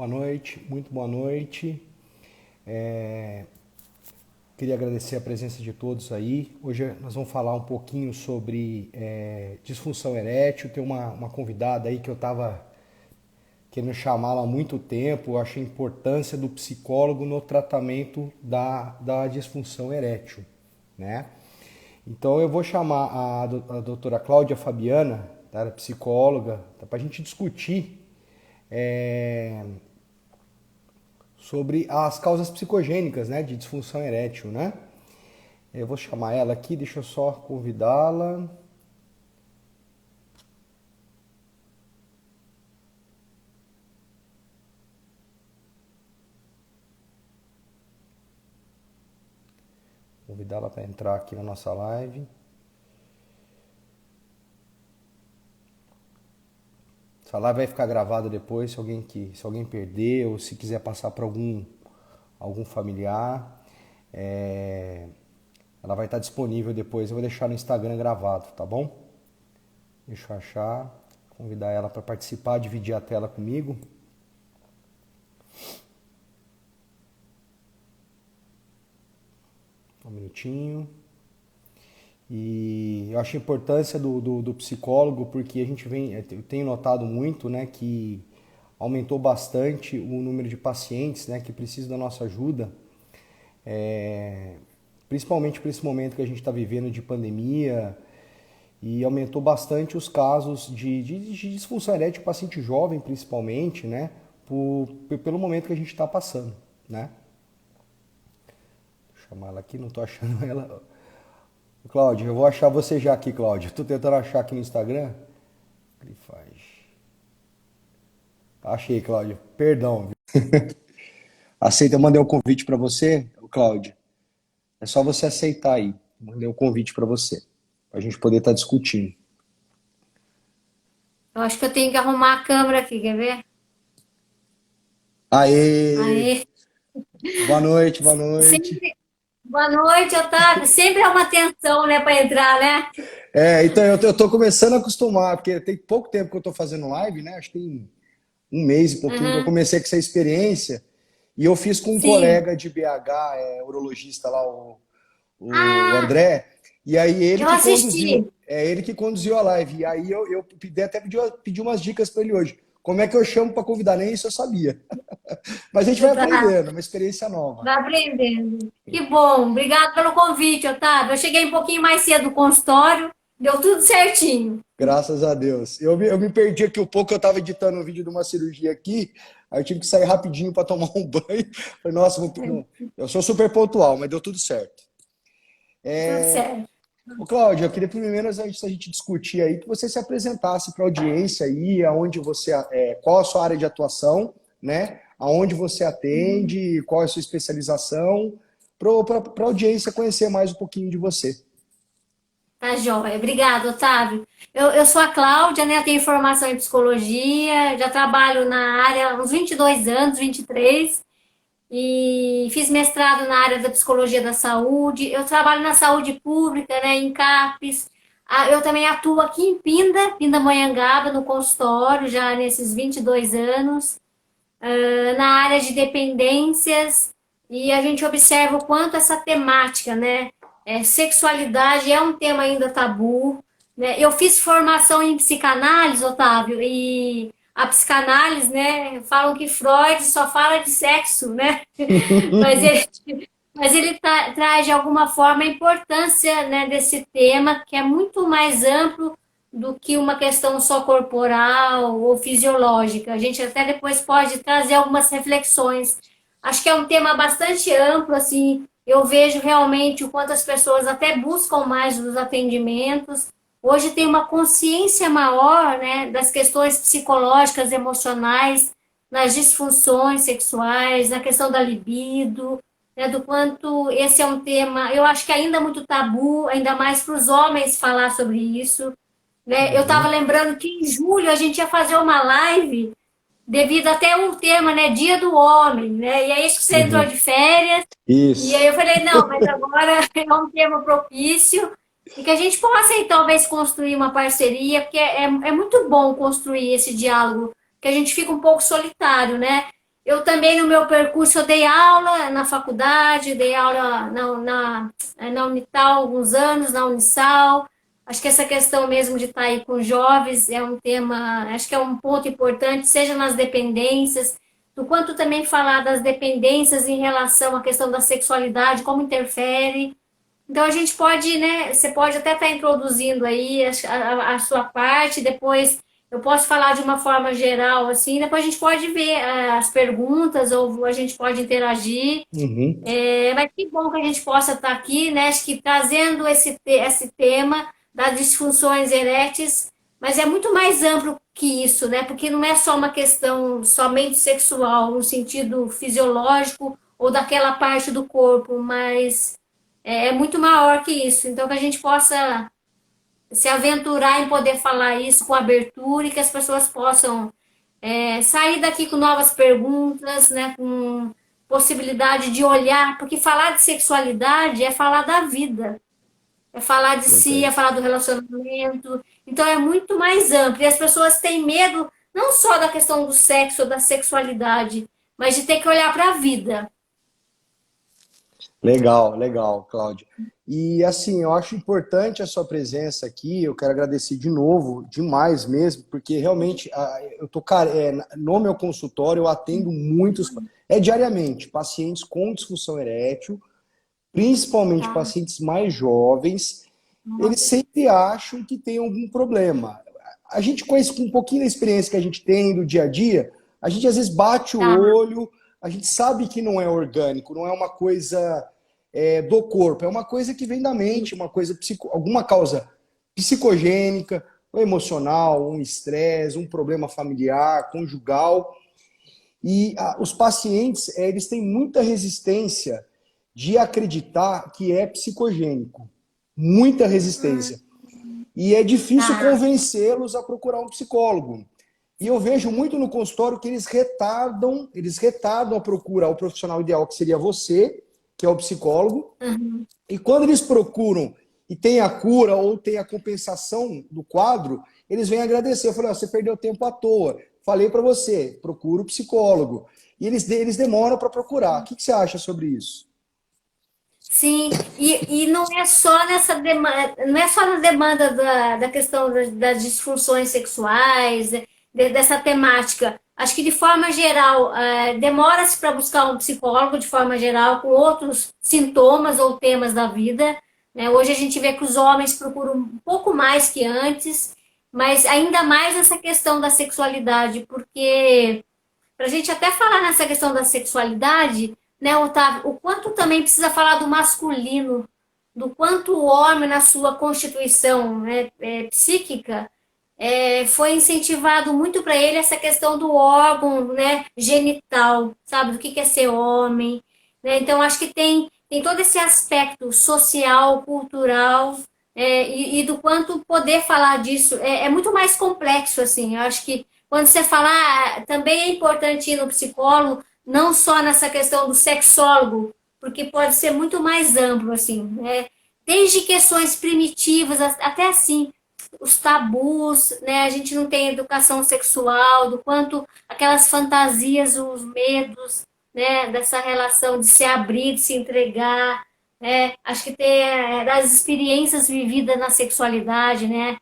Boa noite, muito boa noite. É, Queria agradecer a presença de todos aí. Hoje nós vamos falar um pouquinho sobre disfunção erétil. Tem uma convidada aí que eu estava querendo chamá-la há muito tempo. Eu achei a importância do psicólogo no tratamento da disfunção erétil, né? Então eu vou chamar a doutora Cláudia Fabiana, tá? Ela é psicóloga, tá? Para a gente discutir é, sobre as causas psicogênicas, né, de disfunção erétil, né? Eu vou chamar ela aqui, deixa eu só convidá-la. Convidá-la para entrar aqui na nossa live. Essa live vai ficar gravada depois, se alguém perder ou se quiser passar para algum familiar, ela vai estar disponível depois. Eu vou deixar no Instagram gravado, tá bom? Deixa eu achar, convidar ela para participar, dividir a tela comigo. Um minutinho. E eu acho a importância do psicólogo porque eu tenho notado muito, né, que aumentou bastante o número de pacientes, né, que precisam da nossa ajuda, principalmente por esse momento que a gente está vivendo de pandemia, e aumentou bastante os casos de disfunção erétil, paciente jovem principalmente, né, pelo momento que a gente está passando, né. Vou chamar ela aqui, não estou achando ela. Cláudio, eu vou achar você já aqui, Cláudio. Estou tentando achar aqui no Instagram. Ele faz. Achei, Cláudio. Perdão. Aceita, eu mandei um convite para você, Cláudio. É só você aceitar aí. Mandei um convite para você, para a gente poder estar discutindo. Eu acho que eu tenho que arrumar a câmera aqui, quer ver? Aê! Aí, Boa noite, boa noite. sempre, boa noite, Otávio. Sempre é uma tensão, né, para entrar, né? Então eu tô começando a acostumar, porque tem pouco tempo que eu tô fazendo live, né? Acho que tem um mês e pouquinho que eu Uhum, comecei com essa experiência. E eu fiz com um sim. colega de BH, urologista lá, o Ah, André, e aí eu assisti. ele que conduziu a live. E aí eu até pedi umas dicas para ele hoje. Como é que eu chamo para convidar? Nem isso eu sabia. Mas a gente vai Tá, aprendendo, uma experiência nova. vai aprendendo. Que bom. Obrigado pelo convite, Otávio. Eu cheguei um pouquinho mais cedo no consultório, deu tudo certinho. Graças a Deus. Eu me perdi aqui um pouco, eu estava editando um vídeo de uma cirurgia aqui, aí eu tive que sair rapidinho para tomar um banho. Falei, nossa, não, eu sou super pontual, mas deu tudo certo. Tudo certo. Ô, Cláudio, eu queria primeiro, antes da gente discutir aí, que você se apresentasse para a audiência aí, qual a sua área de atuação, né? Aonde você atende, qual é a sua especialização, para a audiência conhecer mais um pouquinho de você. Tá joia. Obrigada, Otávio. Eu sou a Cláudia, né? Eu tenho formação em psicologia, já trabalho na área há uns 22 anos, 23. E fiz mestrado na área da psicologia da saúde. Eu trabalho na saúde pública, né, em CAPES. Eu também atuo aqui em Pindamonhangaba, no consultório, já nesses 22 anos, na área de dependências, e a gente observa o quanto essa temática, né, sexualidade é um tema ainda tabu, né? Eu fiz formação em psicanálise, Otávio, e a psicanálise, né, falam que Freud só fala de sexo, né? Mas ele traz de alguma forma a importância, né, desse tema, que é muito mais amplo do que uma questão só corporal ou fisiológica. A gente até depois pode trazer algumas reflexões. Acho que é um tema bastante amplo, assim, eu vejo realmente o quanto as pessoas até buscam mais os atendimentos. Hoje tem uma consciência maior, né, das questões psicológicas, emocionais, nas disfunções sexuais, na questão da libido, né, do quanto esse é um tema, eu acho que ainda é muito tabu, ainda mais para os homens falar sobre isso. Né? Eu estava Uhum. lembrando que em julho a gente ia fazer uma live devido até um tema, né, Dia do Homem, né? E aí acho que você entrou Uhum. de férias, e aí Isso. eu falei, não, mas agora é um tema propício e que a gente possa aí, talvez construir uma parceria, porque é muito bom construir esse diálogo, que a gente fica um pouco solitário, né? Eu também, no meu percurso, eu dei aula na faculdade, dei aula na Unital há alguns anos, na Unisal. Acho que essa questão mesmo de estar aí com jovens é um tema, acho que é um ponto importante, seja nas dependências, do quanto também falar das dependências em relação à questão da sexualidade, como interfere. Então a gente pode, né? Você pode até estar introduzindo aí a sua parte, depois eu posso falar de uma forma geral, assim, depois a gente pode ver as perguntas ou a gente pode interagir. Uhum. Mas que bom que a gente possa estar aqui, né? Acho que trazendo esse tema das disfunções eréteis, mas é muito mais amplo que isso, né? Porque não é só uma questão somente sexual, no sentido fisiológico ou daquela parte do corpo, mas é muito maior que isso. Então, que a gente possa se aventurar em poder falar isso com abertura e que as pessoas possam sair daqui com novas perguntas, né, com possibilidade de olhar, porque falar de sexualidade é falar da vida, é falar de si, é Verdade. falar do relacionamento, então é muito mais amplo. E as pessoas têm medo não só da questão do sexo ou da sexualidade, mas de ter que olhar para a vida. Legal, legal, Cláudia. E assim, eu acho importante a sua presença aqui. Eu quero agradecer de novo, demais mesmo, porque realmente eu tô, cara, no meu consultório eu atendo muitos, diariamente, pacientes com disfunção erétil, principalmente Tá? pacientes mais jovens. Eles sempre acham que tem algum problema. A gente conhece com um pouquinho da experiência que a gente tem do dia a dia, a gente às vezes bate o Tá. olho, a gente sabe que não é orgânico, não é uma coisa do corpo, é uma coisa que vem da mente, uma coisa alguma causa psicogênica, ou emocional, um estresse, um problema familiar, conjugal. E os pacientes, eles têm muita resistência de acreditar que é psicogênico. Muita resistência. E é difícil Tá. convencê-los a procurar um psicólogo. E eu vejo muito no consultório que eles retardam a procura ao profissional ideal, que seria você, que é o psicólogo. Uhum. E quando eles procuram e tem a cura ou tem a compensação do quadro, eles vêm agradecer. Eu falei, você perdeu tempo à toa. Falei para você, procura o psicólogo. E eles demoram para procurar. O que você acha sobre isso? Sim, e não é só nessa demanda, não é só na demanda da questão das disfunções sexuais, dessa temática. Acho que de forma geral, demora-se para buscar um psicólogo de forma geral, com outros sintomas ou temas da vida. Né? Hoje a gente vê que os homens procuram um pouco mais que antes, mas ainda mais essa questão da sexualidade, porque para a gente até falar nessa questão da sexualidade, né, Otávio, o quanto também precisa falar do masculino, do quanto o homem, na sua constituição, né, psíquica, foi incentivado muito para ele essa questão do órgão, né, genital, sabe, do que é ser homem. Né? Então, acho que tem todo esse aspecto social, cultural, e do quanto poder falar disso é muito mais complexo, assim. Eu acho que quando você falar, também é importante ir no psicólogo, não só nessa questão do sexólogo, porque pode ser muito mais amplo, assim, né? Desde questões primitivas, até assim, os tabus, né? A gente não tem educação sexual, do quanto aquelas fantasias, os medos, né? Dessa relação de se abrir, de se entregar, né? Acho que tem as experiências vividas na sexualidade, né?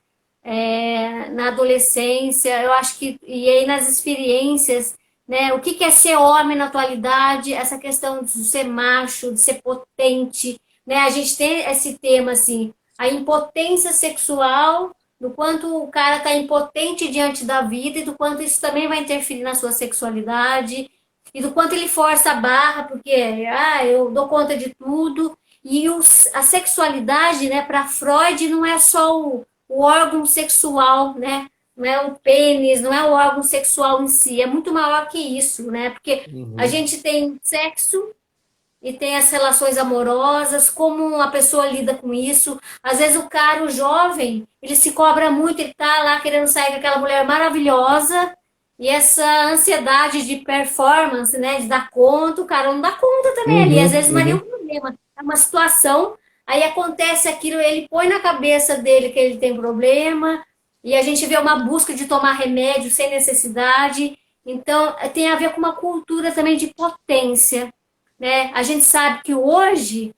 Na adolescência, eu acho que, e aí nas experiências, né, o que é ser homem na atualidade, essa questão de ser macho, de ser potente, né, a gente tem esse tema, assim, a impotência sexual, do quanto o cara está impotente diante da vida e do quanto isso também vai interferir na sua sexualidade e do quanto ele força a barra, porque, eu dou conta de tudo, e a sexualidade, né, para Freud, não é só o órgão sexual, né? Não é o pênis, não é o órgão sexual em si, é muito maior que isso, né? Porque a Uhum. gente tem sexo e tem as relações amorosas, como uma pessoa lida com isso. Às vezes o cara, o jovem, ele se cobra muito, ele tá lá querendo sair com aquela mulher maravilhosa, e essa ansiedade de performance, né, de dar conta, o cara não dá conta também ali. Às Uhum, vezes não é nenhum uhum. problema, é uma situação, aí acontece aquilo, ele põe na cabeça dele que ele tem problema, e a gente vê uma busca de tomar remédio sem necessidade. Então, tem a ver com uma cultura também de potência, né? A gente sabe que hoje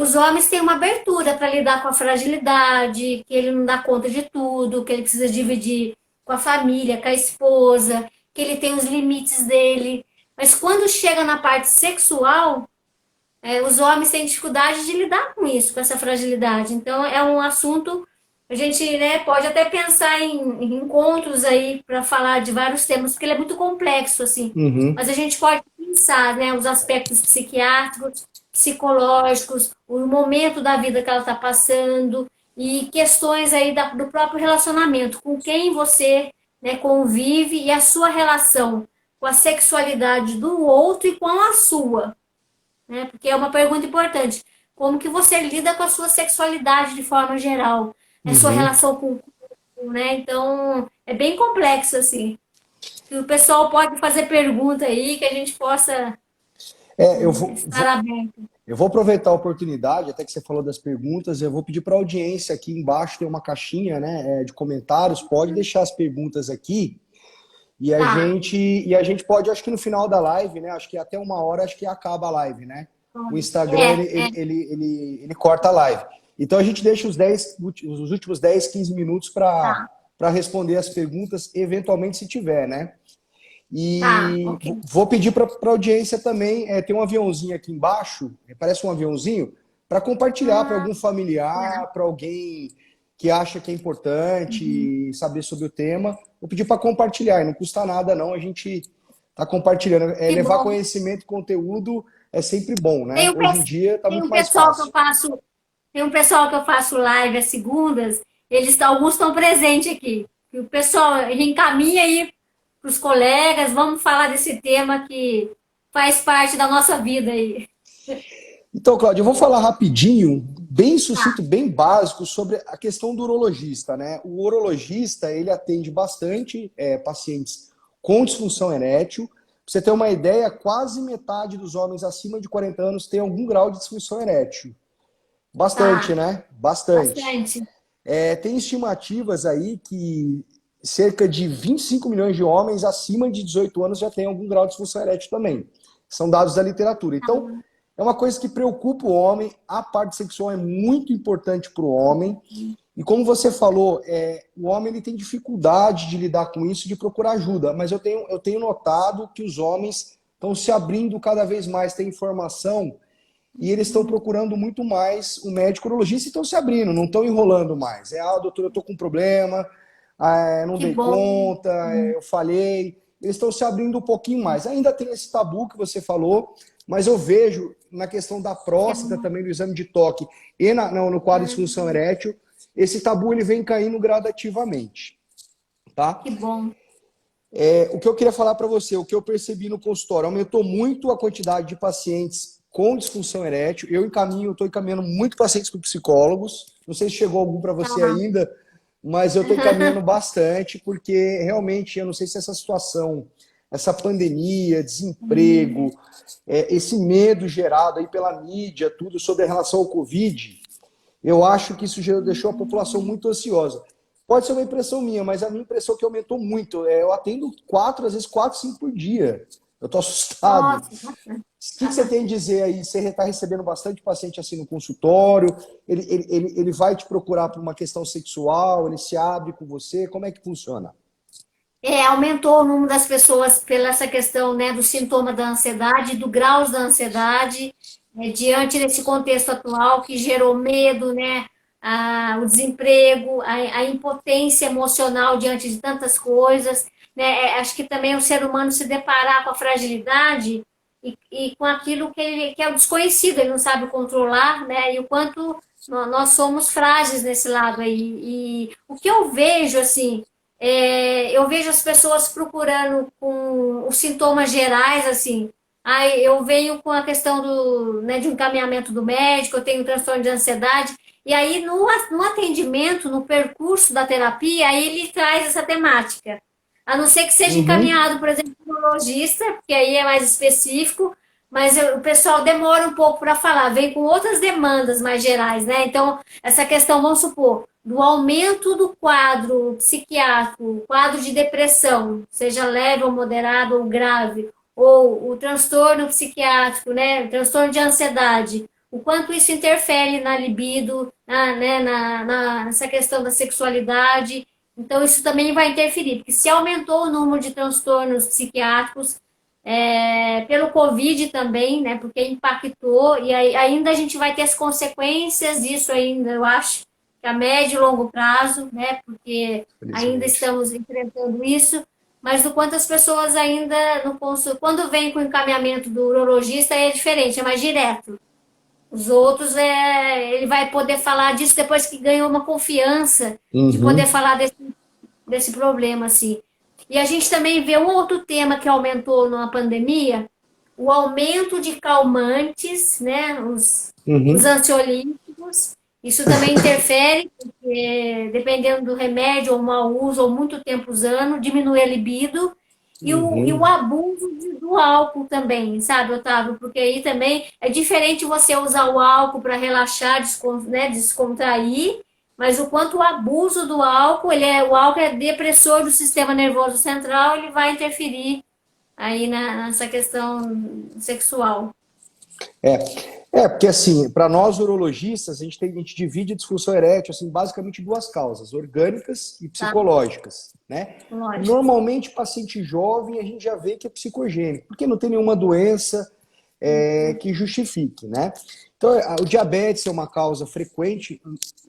os homens têm uma abertura para lidar com a fragilidade, que ele não dá conta de tudo, que ele precisa dividir com a família, com a esposa, que ele tem os limites dele. Mas quando chega na parte sexual, os homens têm dificuldade de lidar com isso, com essa fragilidade. Então, é um assunto, a gente, né, pode até pensar em encontros aí para falar de vários temas, porque ele é muito complexo, assim. Uhum, Mas a gente pode pensar, né, os aspectos psiquiátricos, psicológicos, o momento da vida que ela está passando e questões aí do próprio relacionamento, com quem você, né, convive e a sua relação com a sexualidade do outro e com a sua, né? Porque é uma pergunta importante. Como que você lida com a sua sexualidade de forma geral? A sua uhum. relação com o corpo, né? Então, é bem complexo, assim. E o pessoal pode fazer pergunta aí que a gente possa É, eu vou, estar aberto. eu vou aproveitar a oportunidade, até que você falou das perguntas, eu vou pedir para a audiência aqui embaixo, tem uma caixinha, né, de comentários, pode deixar as perguntas aqui Tá. e a gente pode, acho que no final da live, né, acho que até 1 hora, acho que acaba a live, né? O Instagram, ele corta a live. Então a gente deixa os últimos 10, 15 minutos Tá, para responder as perguntas, eventualmente se tiver, né? tá, E ok. vou pedir para a audiência também, tem um aviãozinho aqui embaixo, parece um aviãozinho, para compartilhar para Ah, algum familiar, para alguém que acha que é uhum. importante saber sobre o tema. Vou pedir para compartilhar, e não custa nada não, a gente está compartilhando. Que Levar bom. conhecimento e conteúdo é sempre bom, Tem né? um, Hoje em dia está tem muito um mais pessoal que eu fácil. faço, tem um pessoal que eu faço live às segundas, alguns estão presentes aqui. E o pessoal encaminha aí para os colegas, vamos falar desse tema que faz parte da nossa vida aí. Então, Cláudio, eu vou falar rapidinho, bem Tá, sucinto, bem básico, sobre a questão do urologista, né? O urologista, ele atende bastante pacientes com disfunção erétil. Pra você ter uma ideia, quase metade dos homens acima de 40 anos tem algum grau de disfunção erétil. Bastante, tá, né? Bastante. bastante. Tem estimativas aí que cerca de 25 milhões de homens acima de 18 anos já têm algum grau de disfunção erétil também. São dados da literatura. Então, é uma coisa que preocupa o homem. A parte sexual é muito importante para o homem. E como você falou, o homem ele tem dificuldade de lidar com isso, de procurar ajuda. Mas eu tenho notado que os homens estão se abrindo cada vez mais, tem informação e eles estão procurando muito mais o médico urologista e estão se abrindo, não estão enrolando mais. Doutor, eu estou com um problema, não Que dei bom. conta, eu falhei. Eles estão se abrindo um pouquinho mais. Ainda tem esse tabu que você falou, mas eu vejo na questão da Que próstata bom. também, no exame de toque e no quadro de disfunção erétil, esse tabu ele vem caindo gradativamente, tá? Que bom. O que eu queria falar para você, o que eu percebi no consultório, aumentou muito a quantidade de pacientes com disfunção erétil. Estou encaminhando muito pacientes para psicólogos. Não sei se chegou algum para você Tá. ainda, mas eu estou encaminhando bastante, porque realmente eu não sei se essa situação, essa pandemia, desemprego, esse medo gerado aí pela mídia, tudo sobre a relação ao Covid, eu acho que isso já deixou a população muito ansiosa. Pode ser uma impressão minha, mas a minha impressão é que aumentou muito. Eu atendo às vezes quatro, cinco por dia. Eu estou assustado. Nossa, bastante. O que você tem a dizer aí? Você está recebendo bastante paciente assim no consultório? Ele vai te procurar por uma questão sexual? Ele se abre com você? Como é que funciona? Aumentou o número das pessoas pela essa questão, né, do sintoma da ansiedade, do grau da ansiedade, diante desse contexto atual que gerou medo, né, o desemprego, a impotência emocional diante de tantas coisas, né, acho que também o ser humano se deparar com a fragilidade e com aquilo que é o desconhecido, ele não sabe controlar, né, e o quanto nós somos frágeis nesse lado aí. E o que eu vejo, assim, eu vejo as pessoas procurando com os sintomas gerais, assim. Aí eu venho com a questão né, de um encaminhamento do médico, eu tenho um transtorno de ansiedade, e aí no atendimento, no percurso da terapia, aí ele traz essa temática. A não ser que seja Uhum. encaminhado, por exemplo, para um neurologista, porque aí é mais específico, mas o pessoal demora um pouco para falar, vem com outras demandas mais gerais, né? Então, essa questão, vamos supor, do aumento do quadro psiquiátrico, quadro de depressão, seja leve ou moderado ou grave, ou o transtorno psiquiátrico, né? O transtorno de ansiedade, o quanto isso interfere na libido, nessa questão da sexualidade. Então, isso também vai interferir, porque se aumentou o número de transtornos psiquiátricos, pelo Covid também, né? Porque impactou, e aí, ainda a gente vai ter as consequências disso ainda, eu acho, que a médio e longo prazo, né? Porque ainda Felizmente. estamos enfrentando isso, mas do quanto as pessoas ainda não consultam. Quando vem com o encaminhamento do urologista é diferente, é mais direto. Os outros, ele vai poder falar disso depois que ganhou uma confiança de poder Uhum, falar desse problema, assim. E a gente também vê um outro tema que aumentou na pandemia, o aumento de calmantes, né, os uhum, ansiolíticos. Isso também interfere, porque dependendo do remédio ou mau uso ou muito tempo usando, diminui a libido. E o uhum. abuso do álcool também, sabe, Otávio? Porque aí também é diferente você usar o álcool para relaxar, né, descontrair, mas o quanto o abuso do álcool, o álcool é depressor do sistema nervoso central, ele vai interferir aí nessa questão sexual. É, porque assim, para nós urologistas, a gente divide a disfunção erétil assim, basicamente em duas causas, orgânicas e Tá? psicológicas, né? Lógico. Normalmente, paciente jovem, a gente já vê que é psicogênico, porque não tem nenhuma doença que justifique, né? Então, o diabetes é uma causa frequente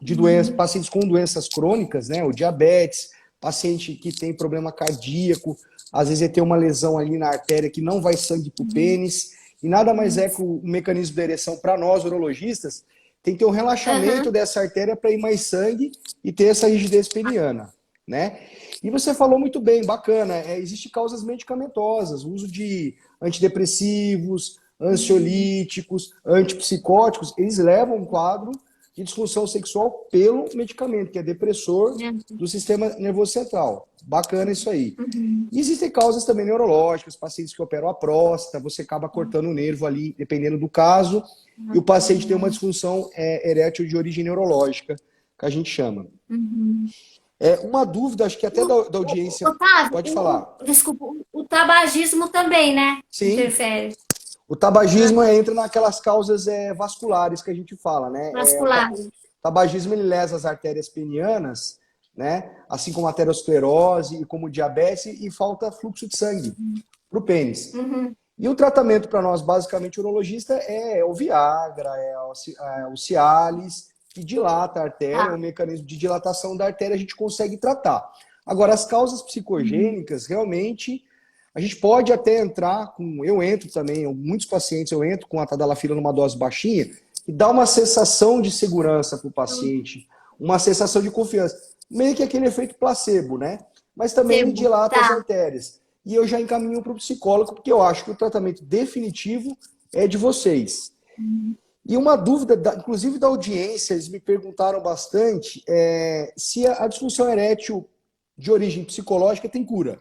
de doenças, pacientes com doenças crônicas, né? O diabetes, paciente que tem problema cardíaco, às vezes ele tem uma lesão ali na artéria que não vai sangue para o pênis, e nada mais é que o mecanismo da ereção para nós, urologistas, tem que ter um relaxamento Aham, dessa artéria para ir mais sangue e ter essa rigidez peniana, né? E você falou muito bem, bacana, existem causas medicamentosas, o uso de antidepressivos, ansiolíticos, antipsicóticos, eles levam um quadro de disfunção sexual pelo medicamento, que é depressor do sistema nervoso central. Bacana isso aí. E existem causas também neurológicas, pacientes que operam a próstata, você acaba cortando o nervo ali, dependendo do caso, e o paciente tem uma disfunção erétil de origem neurológica, que a gente chama. Uma dúvida, acho que até da audiência, Otávio, pode falar. desculpa, o tabagismo também, né? Sim, Interfere. o tabagismo entra naquelas causas vasculares que a gente fala, né? O Vascular. tabagismo ele lesa as artérias penianas, né? Assim como a aterosclerose e como o diabetes, e falta fluxo de sangue para o pênis. Uhum. E o tratamento para nós, basicamente, urologista, é o Viagra, o Cialis, que dilata a artéria, é Tá. um mecanismo de dilatação da artéria, a gente consegue tratar. Agora, as causas psicogênicas, realmente, a gente pode até entrar com. Eu entro também, muitos pacientes eu entro com a tadalafila numa dose baixinha, e dá uma sensação de segurança para o paciente, uma sensação de confiança. Meio que aquele efeito placebo, né? Mas também ele Sebo. dilata as Tá. artérias. E eu já encaminho para o psicólogo, porque eu acho que o tratamento definitivo é de vocês. E uma dúvida, inclusive da audiência, eles me perguntaram bastante se a disfunção erétil de origem psicológica tem cura.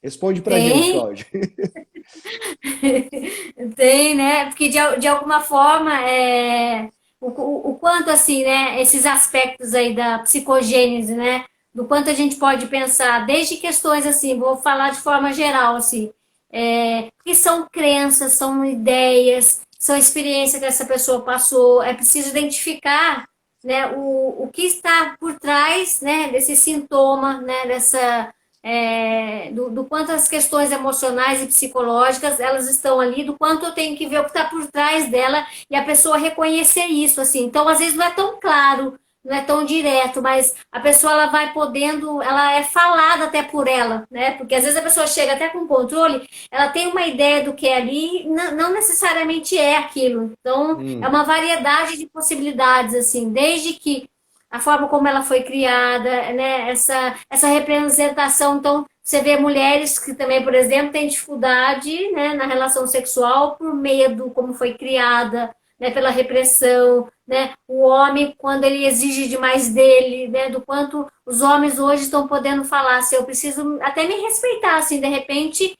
Responde pra gente, Tem, Cláudio. tem, né? Porque de alguma forma o quanto assim, né? Esses aspectos aí da psicogênese, né? Do quanto a gente pode pensar, desde questões assim, vou falar de forma geral, assim, que são crenças, são ideias, são experiências que essa pessoa passou. É preciso identificar, né, o que está por trás, né, desse sintoma, né, do quanto as questões emocionais e psicológicas elas estão ali, do quanto eu tenho que ver o que está por trás dela e a pessoa reconhecer isso, assim. Então, às vezes não é tão claro, não é tão direto, mas a pessoa ela vai podendo, ela é falada até por ela, né? Porque às vezes a pessoa chega até com controle, ela tem uma ideia do que é ali, não necessariamente é aquilo. Então, é Hum, uma variedade de possibilidades, assim, desde que a forma como ela foi criada, né? Essa representação. Então, você vê mulheres que também, por exemplo, têm dificuldade, né, na relação sexual por medo, como foi criada, né, pela repressão, né? O homem, quando ele exige demais dele, né, do quanto os homens hoje estão podendo falar, assim, eu preciso até me respeitar, assim, de repente,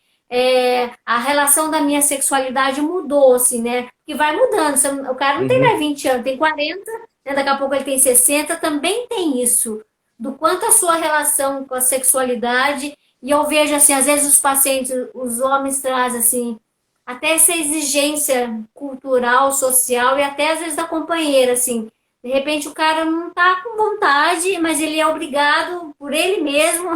a relação da minha sexualidade mudou, assim, né? Que vai mudando. O cara não tem Uhum. mais 20 anos, tem 40, né? Daqui a pouco ele tem 60, também tem isso. Do quanto a sua relação com a sexualidade. E eu vejo, assim, às vezes os pacientes, os homens trazem, assim, até essa exigência cultural, social e até às vezes da companheira, assim. De repente o cara não tá com vontade, mas ele é obrigado por ele mesmo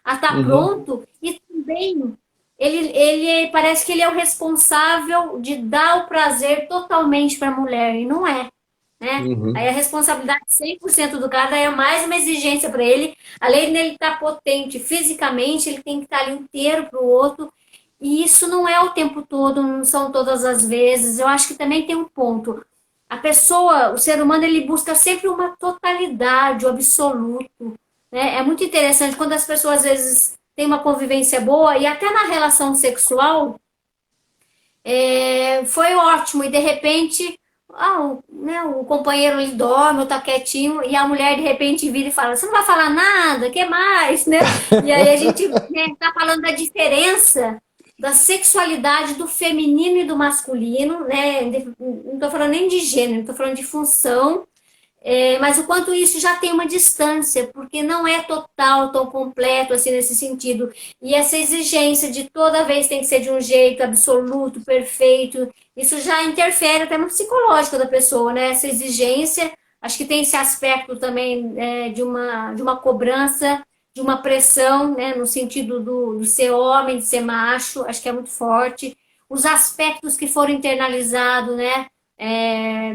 a estar Uhum. pronto. E também ele parece que ele é o responsável de dar o prazer totalmente para a mulher, e não é, né? Aí Uhum. a responsabilidade 100% do cara é mais uma exigência para ele. Além dele estar potente fisicamente, ele tem que estar ali inteiro para o outro. E isso não é o tempo todo, não são todas as vezes. Eu acho que também tem um ponto. A pessoa, o ser humano, ele busca sempre uma totalidade, o absoluto, né? É muito interessante quando as pessoas às vezes têm uma convivência boa e até na relação sexual foi ótimo e de repente o companheiro ele dorme, ou tá quietinho e a mulher de repente vira e fala: "Você não vai falar nada, que mais, né?" E aí a gente, né, tá falando da diferença da sexualidade do feminino e do masculino, né? Não estou falando nem de gênero, estou falando de função, mas o quanto isso já tem uma distância, porque não é total, tão completo assim nesse sentido. E essa exigência de toda vez tem que ser de um jeito absoluto, perfeito, isso já interfere até no psicológico da pessoa, né? Essa exigência, acho que tem esse aspecto também de uma cobrança, de uma pressão, né? No sentido do ser homem, de ser macho, acho que é muito forte. Os aspectos que foram internalizados, né?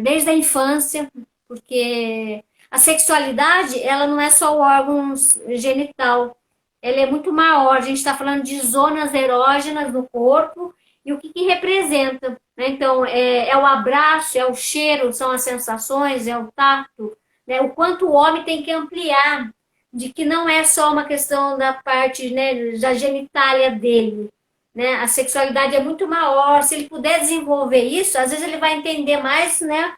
Desde a infância, porque a sexualidade, ela não é só o órgão genital, ela é muito maior. A gente está falando de zonas erógenas no corpo e o que representa, né? Então, é o abraço, é o cheiro, são as sensações, é o tato, né? O quanto o homem tem que ampliar, de que não é só uma questão da parte, né, da genitália dele, né? A sexualidade é muito maior. Se ele puder desenvolver isso, às vezes ele vai entender mais, né,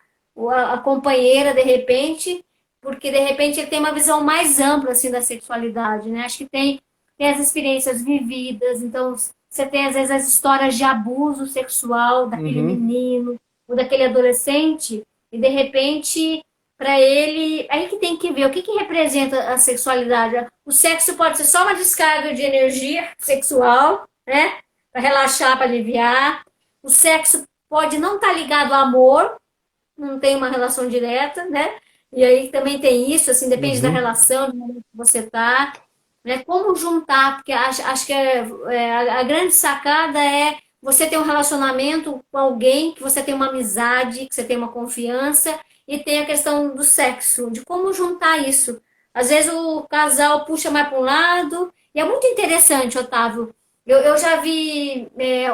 a companheira de repente, porque de repente ele tem uma visão mais ampla assim da sexualidade, né? Acho que tem as experiências vividas, então você tem às vezes as histórias de abuso sexual daquele Uhum. menino ou daquele adolescente e de repente para ele, aí que tem que ver o que representa a sexualidade. O sexo pode ser só uma descarga de energia sexual, né? Para relaxar, para aliviar. O sexo pode não estar ligado ao amor, não tem uma relação direta, né? E aí também tem isso, assim, depende da Uhum. relação, do momento que você tá, né? Como juntar, porque acho que a grande sacada é você ter um relacionamento com alguém, que você tem uma amizade, que você tem uma confiança, e tem a questão do sexo, de como juntar isso. Às vezes o casal puxa mais para um lado, e é muito interessante, Otávio. Eu já vi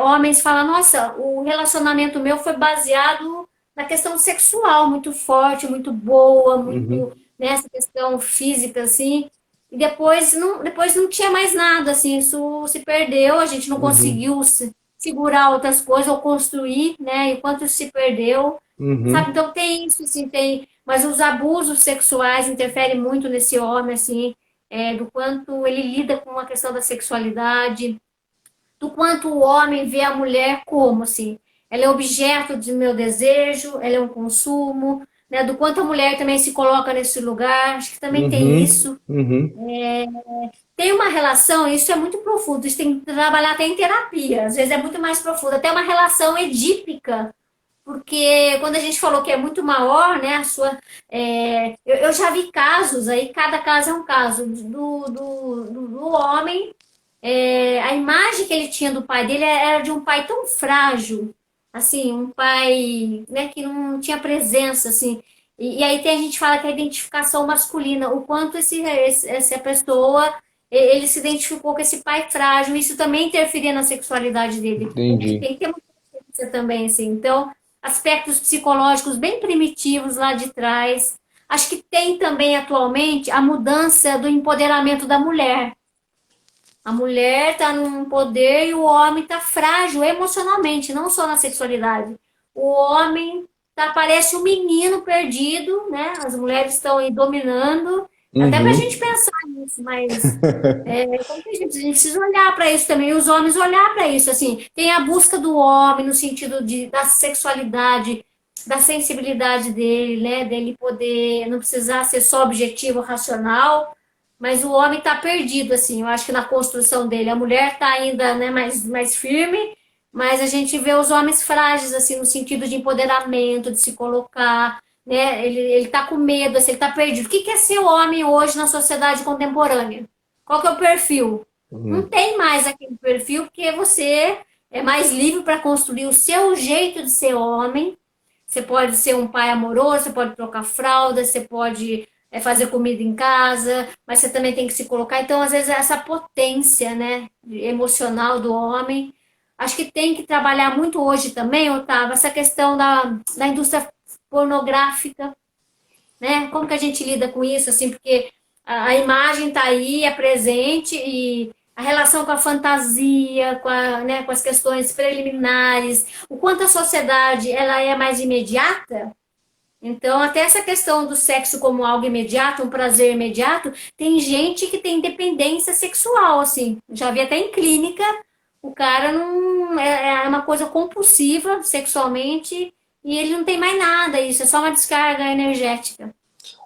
homens falar, nossa, o relacionamento meu foi baseado na questão sexual muito forte, muito boa, muito Uhum. nessa questão física, assim. E depois não tinha mais nada, assim, isso se perdeu, a gente não Uhum. conseguiu segurar outras coisas ou construir, né? Enquanto isso se perdeu, sabe? Uhum. Então tem isso, assim, tem. Mas os abusos sexuais interferem muito nesse homem, assim, do quanto ele lida com a questão da sexualidade, do quanto o homem vê a mulher como, assim, ela é objeto de meu desejo, ela é um consumo, né? Do quanto a mulher também se coloca nesse lugar, acho que também tem Uhum. isso. Uhum. Tem uma relação, isso é muito profundo, isso tem que trabalhar até em terapia, às vezes é muito mais profundo, até uma relação edípica, porque quando a gente falou que é muito maior, né, eu já vi casos, aí cada caso é um caso, do homem, a imagem que ele tinha do pai dele era de um pai tão frágil, assim, um pai, né, que não tinha presença, assim. E aí tem a gente fala que é a identificação masculina, o quanto essa pessoa, ele se identificou com esse pai frágil, isso também interferia na sexualidade dele. Entendi. Tem que ter muita consciência também, assim. Então, aspectos psicológicos bem primitivos lá de trás. Acho que tem também atualmente a mudança do empoderamento da mulher. A mulher está num poder e o homem está frágil emocionalmente, não só na sexualidade. O homem parece um menino perdido, né? As mulheres estão aí dominando Até para a Uhum. gente pensar nisso, mas como que a gente precisa olhar para isso também, e os homens olhar para isso, assim, tem a busca do homem no sentido da sexualidade, da sensibilidade dele, né, dele poder não precisar ser só objetivo, racional, mas o homem está perdido, assim, eu acho que na construção dele, a mulher está ainda, né, mais firme, mas a gente vê os homens frágeis, assim, no sentido de empoderamento, de se colocar, né? Ele tá com medo, assim, ele tá perdido. O que que é ser homem hoje na sociedade contemporânea? Qual que é o perfil? Não Uhum. tem mais aquele perfil porque você é mais livre para construir o seu jeito de ser homem. Você pode ser um pai amoroso, você pode trocar fralda, você pode fazer comida em casa, mas você também tem que se colocar. Então, às vezes, essa potência, né, emocional do homem, acho que tem que trabalhar muito hoje também, Otávio, essa questão da indústria pornográfica, né? Como que a gente lida com isso, assim, porque a imagem está aí, é presente, e a relação com a fantasia, né, com as questões preliminares, o quanto a sociedade ela é mais imediata, então até essa questão do sexo como algo imediato, um prazer imediato, tem gente que tem dependência sexual, assim, já vi até em clínica, o cara não é uma coisa compulsiva sexualmente e ele não tem mais nada, isso é só uma descarga energética.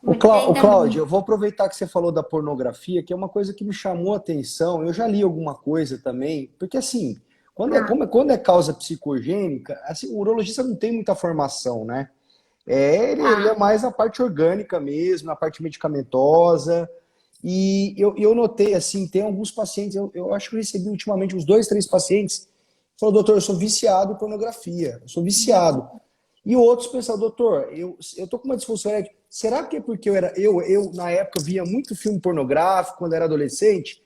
Ô, Ainda Cláudio, eu vou aproveitar que você falou da pornografia, que é uma coisa que me chamou a atenção. Eu já li alguma coisa também, porque assim, quando é causa psicogênica, assim, o urologista não tem muita formação, né? Ele é tá. mais a parte orgânica mesmo, a parte medicamentosa. E eu notei, assim, tem alguns pacientes, eu acho que eu recebi ultimamente uns dois, três pacientes, falou, doutor, eu sou viciado em pornografia, eu sou viciado. E outros pensam, doutor, eu tô com uma disfunção erétil. Será que é porque na época, via muito filme pornográfico quando era adolescente?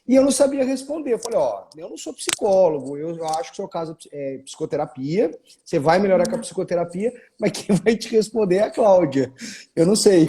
E eu não sabia responder. Eu falei, ó, eu não sou psicólogo, eu acho que o seu caso é psicoterapia, você vai melhorar com a psicoterapia, mas quem vai te responder é a Cláudia. Eu não sei.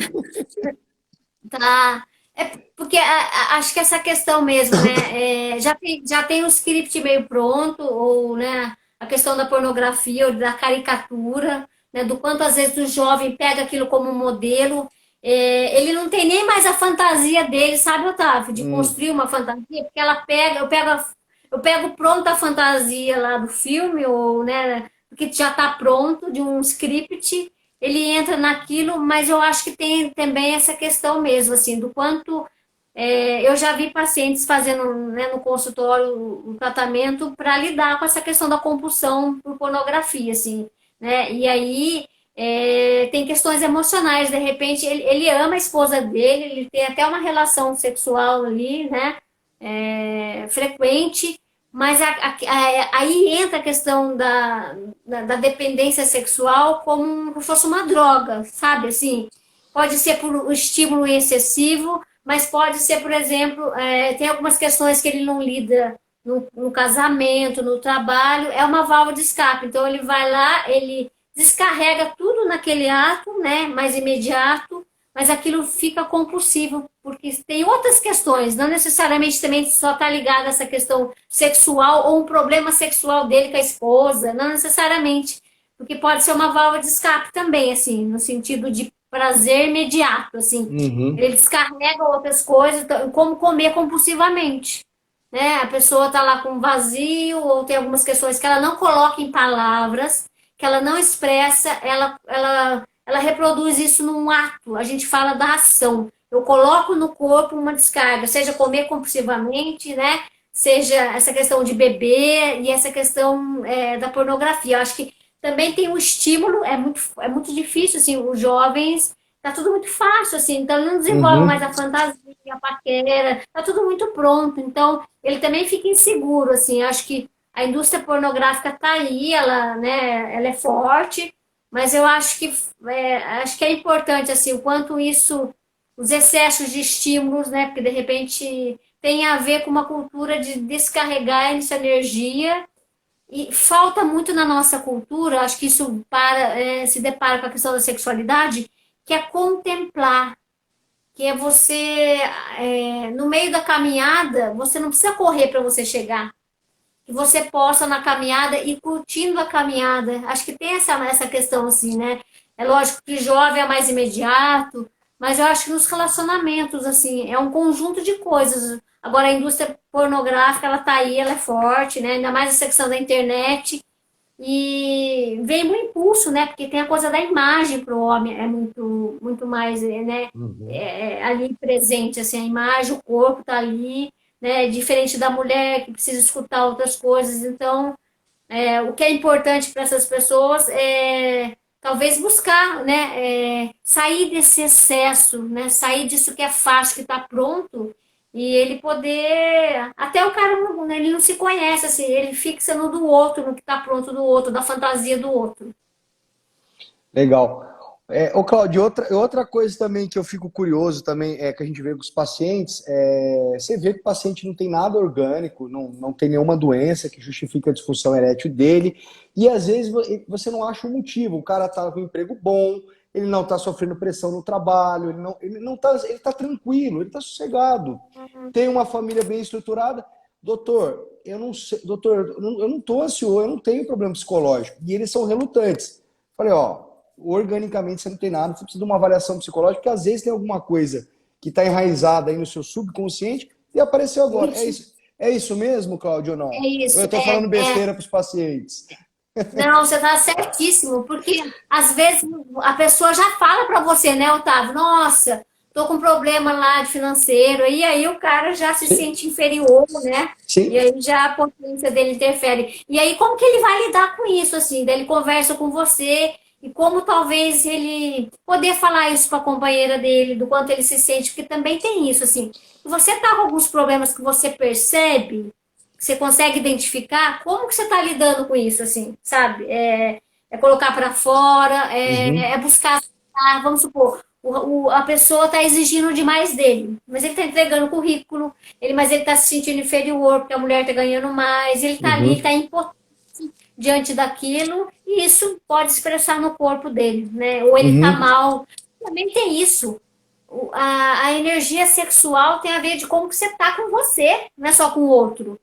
Tá. É porque acho que essa questão mesmo, né? Já tem o script meio pronto, ou né, a questão da pornografia, ou da caricatura, né, do quanto às vezes o jovem pega aquilo como modelo. Ele não tem nem mais a fantasia dele, sabe, Otávio, de Hum, construir uma fantasia, porque ela pega, eu pego pronta a fantasia lá do filme, ou, né, porque já está pronto, de um script, ele entra naquilo, mas eu acho que tem também essa questão mesmo, assim, do quanto eu já vi pacientes fazendo, né, no consultório um tratamento para lidar com essa questão da compulsão por pornografia, assim, né? E aí tem questões emocionais, de repente ele ama a esposa dele, ele tem até uma relação sexual ali, né? Frequente, mas aí entra a questão da dependência sexual como se fosse uma droga, sabe? Assim, pode ser por um estímulo excessivo, mas pode ser, por exemplo, tem algumas questões que ele não lida no casamento, no trabalho, é uma válvula de escape. Então ele vai lá, ele descarrega tudo naquele ato, né, mais imediato, mas aquilo fica compulsivo, porque tem outras questões, não necessariamente também só está ligado a essa questão sexual ou um problema sexual dele com a esposa, não necessariamente, porque pode ser uma válvula de escape também, assim, no sentido de prazer imediato, assim. uhum, Ele descarrega outras coisas, como comer compulsivamente, né? A pessoa está lá com vazio ou tem algumas questões que ela não coloca em palavras, que ela não expressa, ela reproduz isso num ato. A gente fala da ação. Eu coloco no corpo uma descarga, seja comer compulsivamente, né? Seja essa questão de beber e essa questão da pornografia. Eu acho que também tem um estímulo, é muito difícil, assim, os jovens, tá tudo muito fácil, assim, então ele não desenvolve mais uhum, a fantasia, a paquera, tá tudo muito pronto, então ele também fica inseguro, assim, eu acho que a indústria pornográfica tá aí, ela, né, ela é forte, mas eu acho que é importante, assim, o quanto isso, os excessos de estímulos, né, porque de repente tem a ver com uma cultura de descarregar essa energia e falta muito na nossa cultura, acho que isso se depara com a questão da sexualidade, que é contemplar, que é você, no meio da caminhada, você não precisa correr para você chegar, que você possa na caminhada ir curtindo a caminhada. Acho que tem essa questão assim, né? É lógico que jovem é mais imediato, mas eu acho que nos relacionamentos, assim, é um conjunto de coisas. Agora, a indústria pornográfica, ela tá aí, ela é forte, né? Ainda mais a secção da internet. E vem muito impulso, né? Porque tem a coisa da imagem para o homem, é muito mais, né? Uhum. Ali presente, assim, a imagem, o corpo tá ali, né? Diferente da mulher que precisa escutar outras coisas. Então, o que é importante para essas pessoas é talvez buscar, né, sair desse excesso, né, sair disso que é fácil, que está pronto, e ele poder. Até o cara, né, ele não se conhece, assim, ele fixa no do outro, no que está pronto do outro, da fantasia do outro. Legal. Ô, Claudio, outra coisa também que eu fico curioso também é que a gente vê com os pacientes, você vê que o paciente não tem nada orgânico, não tem nenhuma doença que justifique a disfunção erétil dele, e às vezes você não acha um motivo. O cara está com um emprego bom, ele não está sofrendo pressão no trabalho, ele tá tranquilo, ele está sossegado, tem uma família bem estruturada. Doutor, eu não sei, doutor, eu não estou ansioso, eu não tenho problema psicológico. E eles são relutantes. Falei, ó, organicamente você não tem nada, você precisa de uma avaliação psicológica, porque às vezes tem alguma coisa que está enraizada aí no seu subconsciente e apareceu agora. Isso, É isso mesmo, Cláudio, ou não? é Ou eu isso. estou falando besteira para os pacientes? Não, você está certíssimo, porque às vezes a pessoa já fala para você, né, Otávio? Nossa, tô com um problema lá de financeiro, e aí o cara já se Sim, sente inferior, né? E sim. aí já a potência dele interfere. E aí como que ele vai lidar com isso, assim? Daí ele conversa com você, e como talvez ele poder falar isso para a companheira dele, do quanto ele se sente, porque também tem isso, assim. Você tá com alguns problemas que você percebe, você consegue identificar como que você está lidando com isso, assim, sabe? É colocar para fora, Uhum, é buscar, vamos supor, a pessoa está exigindo demais dele, mas ele está entregando currículo, mas ele está se sentindo inferior porque a mulher está ganhando mais, ele está ali, uhum, está impotente diante daquilo, e isso pode expressar no corpo dele, né? Ou ele está uhum, mal. Também tem isso. A energia sexual tem a ver de como que você está com você, não é só com o outro,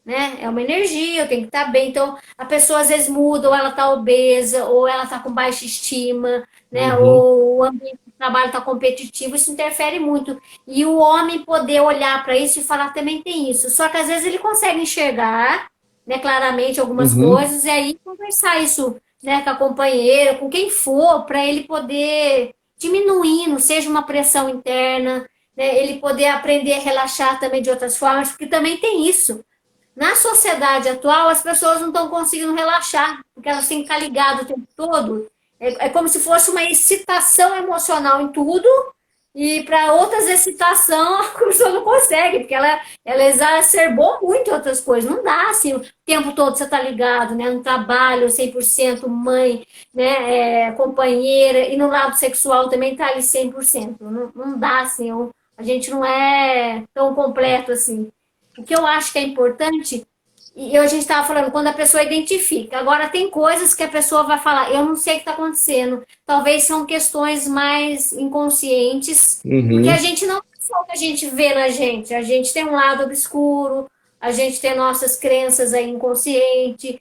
né? É uma energia, eu tenho que estar bem. Então, a pessoa às vezes muda, ou ela está obesa, ou ela está com baixa estima, né? uhum, Ou o ambiente de trabalho está competitivo, isso interfere muito. E o homem poder olhar para isso e falar também tem isso. Só que às vezes ele consegue enxergar, né, claramente algumas uhum, coisas, e aí conversar isso, né, com a companheira, com quem for, para ele poder diminuindo, seja uma pressão interna, né, ele poder aprender a relaxar também de outras formas, porque também tem isso. Na sociedade atual, as pessoas não estão conseguindo relaxar, porque elas têm que estar ligadas o tempo todo. É como se fosse uma excitação emocional em tudo, e para outras excitação, a pessoa não consegue, porque ela exacerbou muito outras coisas. Não dá assim, o tempo todo você está ligado, né? No trabalho, 100% mãe, né? Companheira, e no lado sexual também está ali 100%. Não dá assim, a gente não é tão completo assim. O que eu acho que é importante, e a gente estava falando, quando a pessoa identifica. Agora, tem coisas que a pessoa vai falar, eu não sei o que está acontecendo. Talvez são questões mais inconscientes, porque a uhum, gente não é só o que a gente vê na gente. A gente tem um lado obscuro, a gente tem nossas crenças aí inconscientes.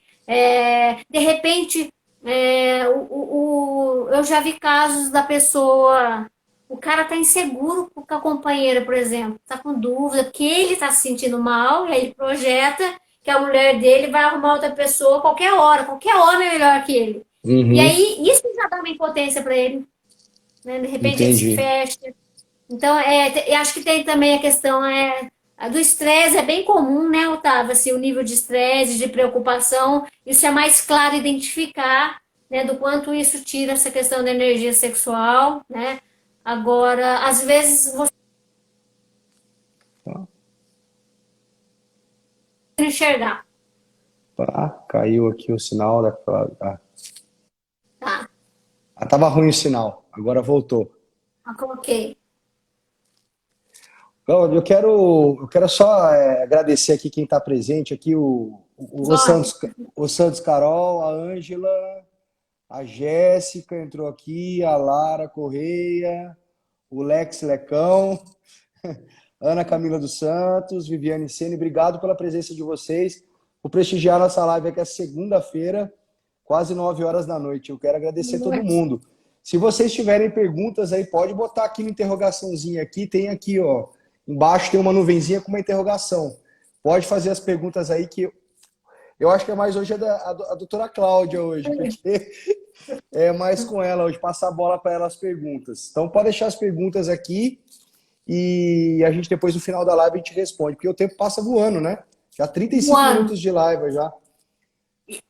De repente, eu já vi casos da pessoa, o cara tá inseguro com a companheira, por exemplo, tá com dúvida, porque ele tá se sentindo mal, e aí ele projeta que a mulher dele vai arrumar outra pessoa a qualquer hora, qualquer homem é melhor que ele. E uhum. aí isso já dá uma impotência para ele, né? De repente ele se Entendi. fecha. Então, eu acho que tem também a questão a do estresse, é bem comum, né, Otávio? Assim, o nível de estresse, de preocupação, isso é mais claro identificar, né, do quanto isso tira essa questão da energia sexual, né? Agora, às vezes você Tá, não enxergar, tá, caiu aqui o sinal da Cláudia. tá? Tava ruim o sinal, agora voltou. Eu coloquei. Cláudio, eu quero só agradecer aqui quem está presente aqui, Joia. O Santos Carol, a Ângela, a Jéssica entrou aqui, a Lara Correia, o Lex Lecão, Ana Camila dos Santos, Viviane Sene, obrigado pela presença de vocês, por prestigiar nossa live aqui, é segunda-feira, quase 9 horas da noite. Eu quero agradecer a todo mundo. Se vocês tiverem perguntas aí, pode botar aqui na interrogaçãozinha aqui. Tem aqui, ó, embaixo tem uma nuvenzinha com uma interrogação. Pode fazer as perguntas aí que eu acho que é mais hoje a doutora Cláudia hoje, porque é mais com ela hoje, passar a bola para ela as perguntas. Então pode deixar as perguntas aqui e a gente depois no final da live a gente responde, porque o tempo passa voando, né? Já 35 minutos de live já.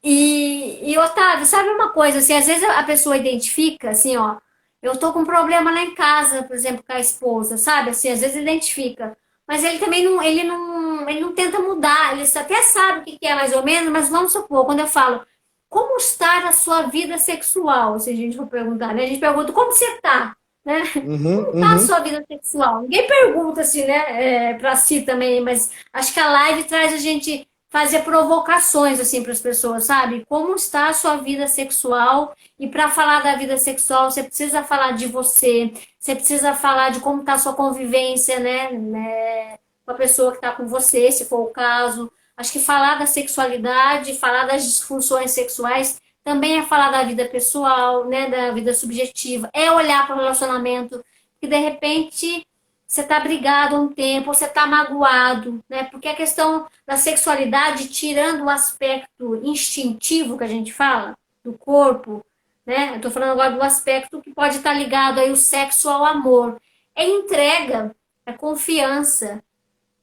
E Otávio, sabe uma coisa, assim, às vezes a pessoa identifica, assim, ó, eu tô com um problema lá em casa, por exemplo, com a esposa, sabe? Assim, às vezes identifica, mas ele também ele não tenta mudar, ele até sabe o que é mais ou menos, mas vamos supor, quando eu falo, como está a sua vida sexual, se a gente for perguntar, né? A gente pergunta, como você tá? Né? Como tá a sua vida sexual? Ninguém pergunta assim, né, pra si também, mas acho que a live traz a gente fazer provocações assim para as pessoas, sabe? Como está a sua vida sexual? E para falar da vida sexual, você precisa falar de você, você precisa falar de como está a sua convivência, né, com a pessoa que está com você, se for o caso. Acho que falar da sexualidade, falar das disfunções sexuais, também é falar da vida pessoal, né, da vida subjetiva, é olhar para o relacionamento, que de repente você está brigado há um tempo, você está magoado, né? Porque a questão da sexualidade, tirando o aspecto instintivo que a gente fala, do corpo, né? Eu estou falando agora do aspecto que pode estar ligado aí o sexo ao amor. É entrega, é confiança,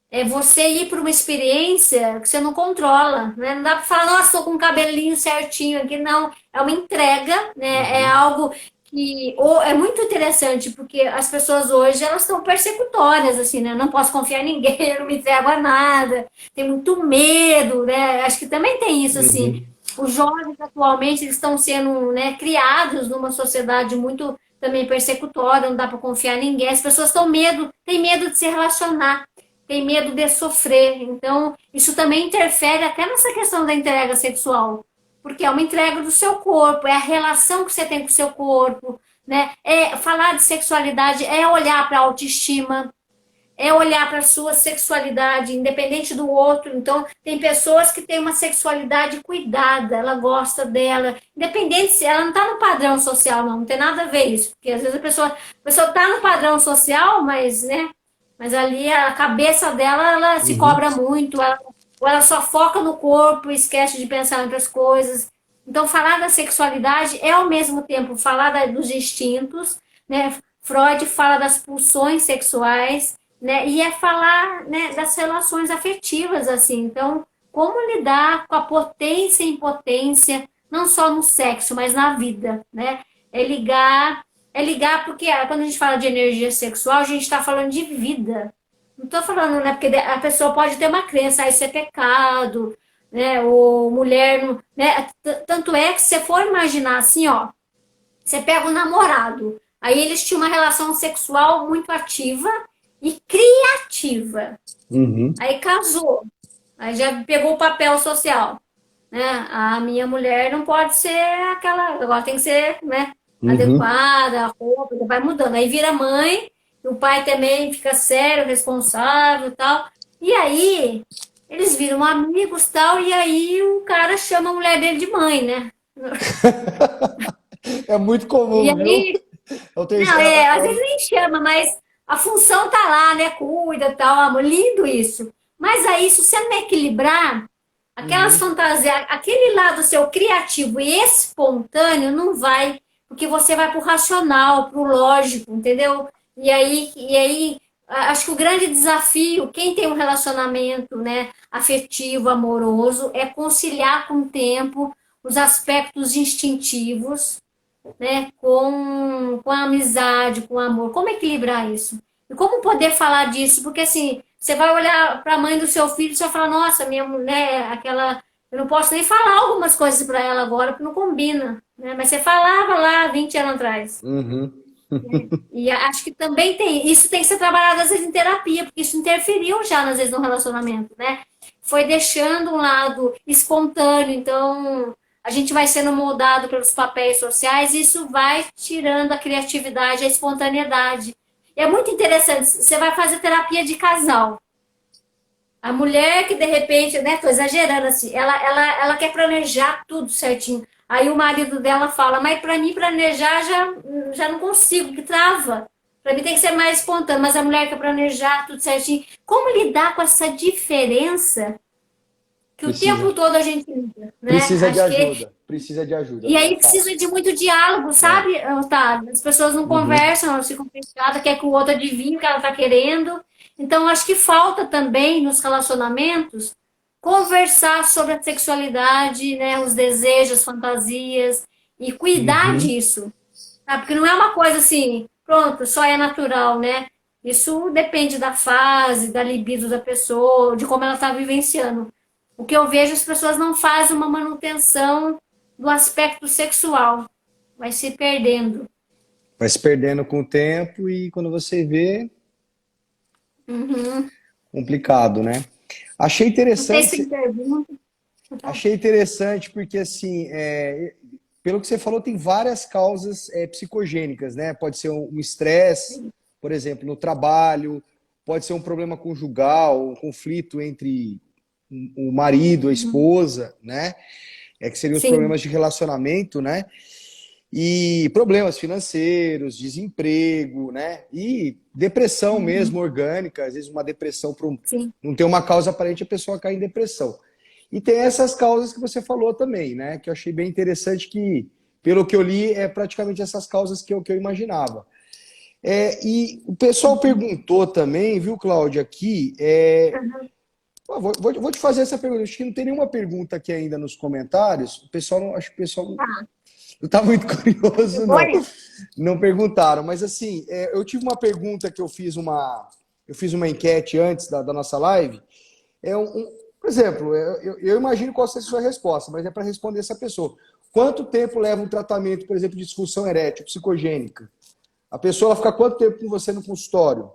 é você ir para uma experiência que você não controla, né? Não dá para falar, nossa, estou com um cabelinho certinho aqui, não. É uma entrega, né? É algo que é muito interessante, porque as pessoas hoje, elas estão persecutórias, assim, né? Não posso confiar em ninguém, eu não me entrego a nada, tem muito medo, né? Acho que também tem isso, assim. Os jovens, atualmente, eles estão sendo, né, criados numa sociedade muito também persecutória, não dá para confiar em ninguém. As pessoas têm medo de se relacionar, tem medo de sofrer. Então, isso também interfere até nessa questão da entrega sexual. Porque é uma entrega do seu corpo, é a relação que você tem com o seu corpo, né? É falar de sexualidade, é olhar para a autoestima, é olhar para a sua sexualidade, independente do outro. Então, tem pessoas que têm uma sexualidade cuidada, ela gosta dela, independente se ela não está no padrão social, não tem nada a ver isso. Porque às vezes a pessoa está no padrão social, mas, né? Mas ali a cabeça dela, ela se cobra muito, ou ela só foca no corpo e esquece de pensar em outras coisas. Então, falar da sexualidade é, ao mesmo tempo, falar dos instintos, né? Freud fala das pulsões sexuais, né? E é falar, né, das relações afetivas, assim. Então, como lidar com a potência e impotência, não só no sexo, mas na vida, né? É ligar porque quando a gente fala de energia sexual, a gente está falando de vida. Não estou falando, né? Porque a pessoa pode ter uma crença, isso é pecado, né? Ou mulher, né? Tanto é que se você for imaginar assim, ó, você pega um namorado, aí eles tinham uma relação sexual muito ativa e criativa. Aí casou, aí já pegou o papel social, né? A minha mulher não pode ser aquela, agora tem que ser, né, adequada, a roupa, vai mudando. Aí vira mãe, o pai também fica sério, responsável e tal. E aí, eles viram amigos e tal, e aí o cara chama a mulher dele de mãe, né? É muito comum, E viu? aí, não, às vezes nem chama, mas a função tá lá, né? Cuida e tal, amor, lindo isso. Mas aí, se você não equilibrar, aquelas fantasias, aquele lado seu criativo e espontâneo não vai, porque você vai pro racional, pro lógico, entendeu? E aí, acho que o grande desafio, quem tem um relacionamento, né, afetivo, amoroso, é conciliar com o tempo os aspectos instintivos, né, com a amizade, com o amor. Como equilibrar isso? E como poder falar disso? Porque assim, você vai olhar para a mãe do seu filho e você vai falar, nossa, minha mulher, aquela. Eu não posso nem falar algumas coisas para ela agora, porque não combina. Né? Mas você falava lá 20 anos atrás. E acho que também isso tem que ser trabalhado às vezes em terapia, porque isso interferiu já às vezes no relacionamento, né? Foi deixando um lado espontâneo, então a gente vai sendo moldado pelos papéis sociais e isso vai tirando a criatividade, a espontaneidade. E é muito interessante, você vai fazer terapia de casal. A mulher que de repente, né, tô exagerando assim, ela quer planejar tudo certinho. Aí o marido dela fala, mas para mim planejar já não consigo, que trava. Para mim tem que ser mais espontâneo, mas a mulher quer planejar tudo certinho. Como lidar com essa diferença que o Precisa. tempo todo a gente lida, né? Precisa de Acho que ajuda. Precisa de ajuda. e Não é aí fácil. precisa de muito diálogo, É. sabe, Otávio? As pessoas não Uhum. conversam, elas ficam fechadas, quer que o outro adivinhe o que ela está querendo. Então, acho que falta também nos relacionamentos conversar sobre a sexualidade, né, os desejos, as fantasias e cuidar Uhum. disso, tá? Porque não é uma coisa assim, pronto, só é natural, né? Isso depende da fase, da libido da pessoa, de como ela está vivenciando. O que eu vejo, as pessoas não fazem uma manutenção do aspecto sexual, vai se perdendo. Vai se perdendo com o tempo e quando você vê, Uhum. complicado, né? Achei Não sei se interessante, tem pergunta. achei interessante porque assim, pelo que você falou, tem várias causas psicogênicas, né? Pode ser um estresse, por exemplo, no trabalho, pode ser um problema conjugal, um conflito entre o marido, a Uhum. esposa, né? Que seriam os Sim. problemas de relacionamento, né? E problemas financeiros, desemprego, né? E depressão Uhum. mesmo, orgânica, às vezes uma depressão Sim. não tem uma causa aparente, a pessoa cai em depressão. E tem essas causas que você falou também, né? Que eu achei bem interessante que, pelo que eu li, é praticamente essas causas que eu imaginava. E o pessoal perguntou também, viu, Cláudia, aqui. Uhum. Vou te fazer essa pergunta. Acho que não tem nenhuma pergunta aqui ainda nos comentários. O pessoal não, acho que o pessoal Tá. não está muito Eu curioso, vou não. aí. Não perguntaram, mas assim, eu tive uma pergunta que eu fiz uma enquete antes da nossa live. Por exemplo, eu imagino qual seja a sua resposta, mas é para responder essa pessoa. Quanto tempo leva um tratamento, por exemplo, de disfunção erétil psicogênica? A pessoa ela fica quanto tempo com você no consultório?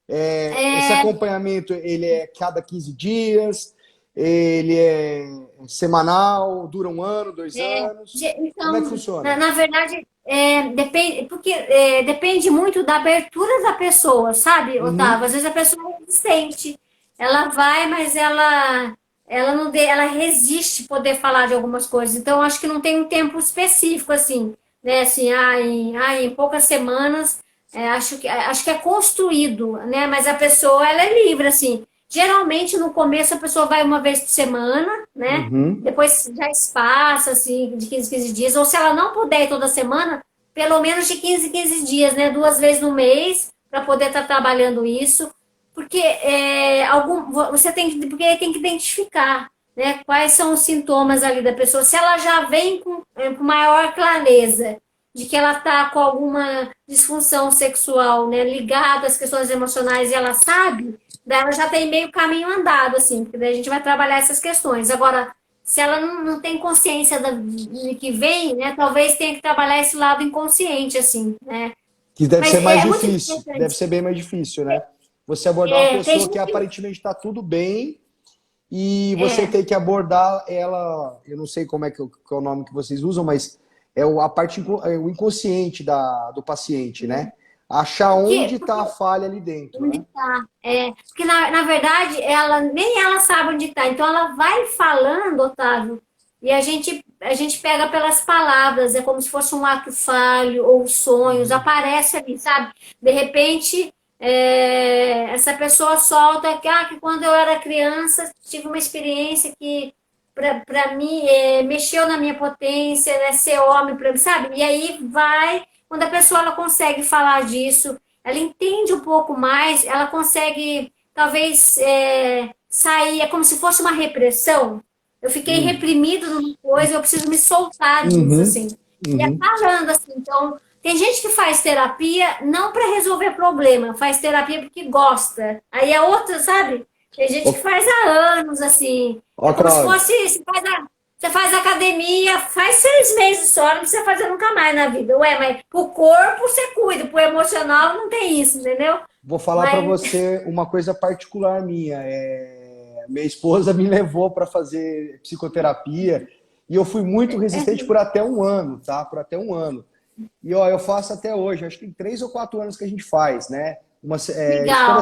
Esse É, acompanhamento, ele é cada 15 dias? Ele é semanal? Dura um ano, dois anos? Como é que então, funciona? na verdade, depende, porque depende muito da abertura da pessoa, sabe, Otávio? Uhum, Às vezes a pessoa é resistente, ela vai, mas ela não ela resiste poder falar de algumas coisas. Então, acho que não tem um tempo específico, assim, né? Assim, em poucas semanas, acho que é construído, né? Mas a pessoa, ela é livre, assim. Geralmente, no começo, a pessoa vai uma vez por semana, né? uhum. Depois já espaça, assim, de 15 em 15 dias. Ou se ela não puder ir toda semana, pelo menos de 15 em 15 dias, né? 2 vezes no mês, para poder estar trabalhando isso. Porque você porque tem que identificar, né? Quais são os sintomas ali da pessoa. Se ela já vem com maior clareza de que ela está com alguma disfunção sexual, né? Ligada às questões emocionais e ela sabe, daí ela já tem meio caminho andado, assim, porque daí a gente vai trabalhar essas questões. Agora, se ela não tem consciência de que vem, né, talvez tenha que trabalhar esse lado inconsciente, assim, né? Que deve Mas ser mais é muito difícil, deve interessante. ser bem mais difícil, né? Você abordar uma Tem pessoa que gente. aparentemente está tudo bem e você É, tem que abordar ela, eu não sei como que é o nome que vocês usam, mas a parte, o inconsciente do paciente, né? Achar onde está a porque falha ali dentro, onde né? está? Porque na verdade nem ela sabe onde está. Então ela vai falando, Otávio, e a gente pega pelas palavras, é como se fosse um ato falho ou sonhos, aparece ali, sabe? De repente, essa pessoa solta que quando eu era criança tive uma experiência que para mim mexeu na minha potência, né, ser homem, sabe? E aí vai, quando a pessoa ela consegue falar disso, ela entende um pouco mais, ela consegue talvez sair, é como se fosse uma repressão. Eu fiquei Hum. reprimido numa coisa, eu preciso me soltar disso, Uhum, assim. E é uhum. falando assim, então, tem gente que faz terapia não para resolver problema, faz terapia porque gosta. Aí é outra, sabe? Tem gente que Ó, faz há anos, assim. É ó, como se Cláudio, fosse, você faz academia, faz 6 meses só, não precisa fazer nunca mais na vida. Ué, mas pro corpo você cuida, pro emocional não tem isso, entendeu? vou falar para Mas, você uma coisa particular minha. Minha esposa me levou para fazer psicoterapia e eu fui muito resistente por até um ano, tá? Por até um ano. E ó, eu faço até hoje, acho que tem 3 ou 4 anos que a gente faz, né? legal.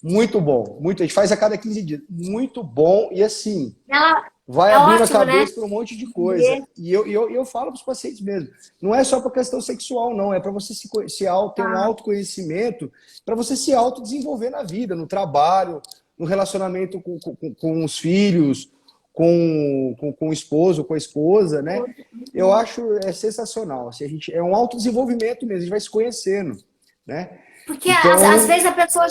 Muito bom, muito. A gente faz a cada 15 dias. Muito bom e assim, Ela, vai É abrindo a ótimo, né? cabeça para um monte de coisa. E eu falo para os pacientes mesmo, não é só para questão sexual, não, é para você ter um Tá. autoconhecimento, para você se autodesenvolver na vida, no trabalho, no relacionamento com os filhos, com o esposo, com a esposa, né? Eu acho sensacional. Assim, é um autodesenvolvimento mesmo, a gente vai se conhecendo, né? Porque às Então, vezes a pessoa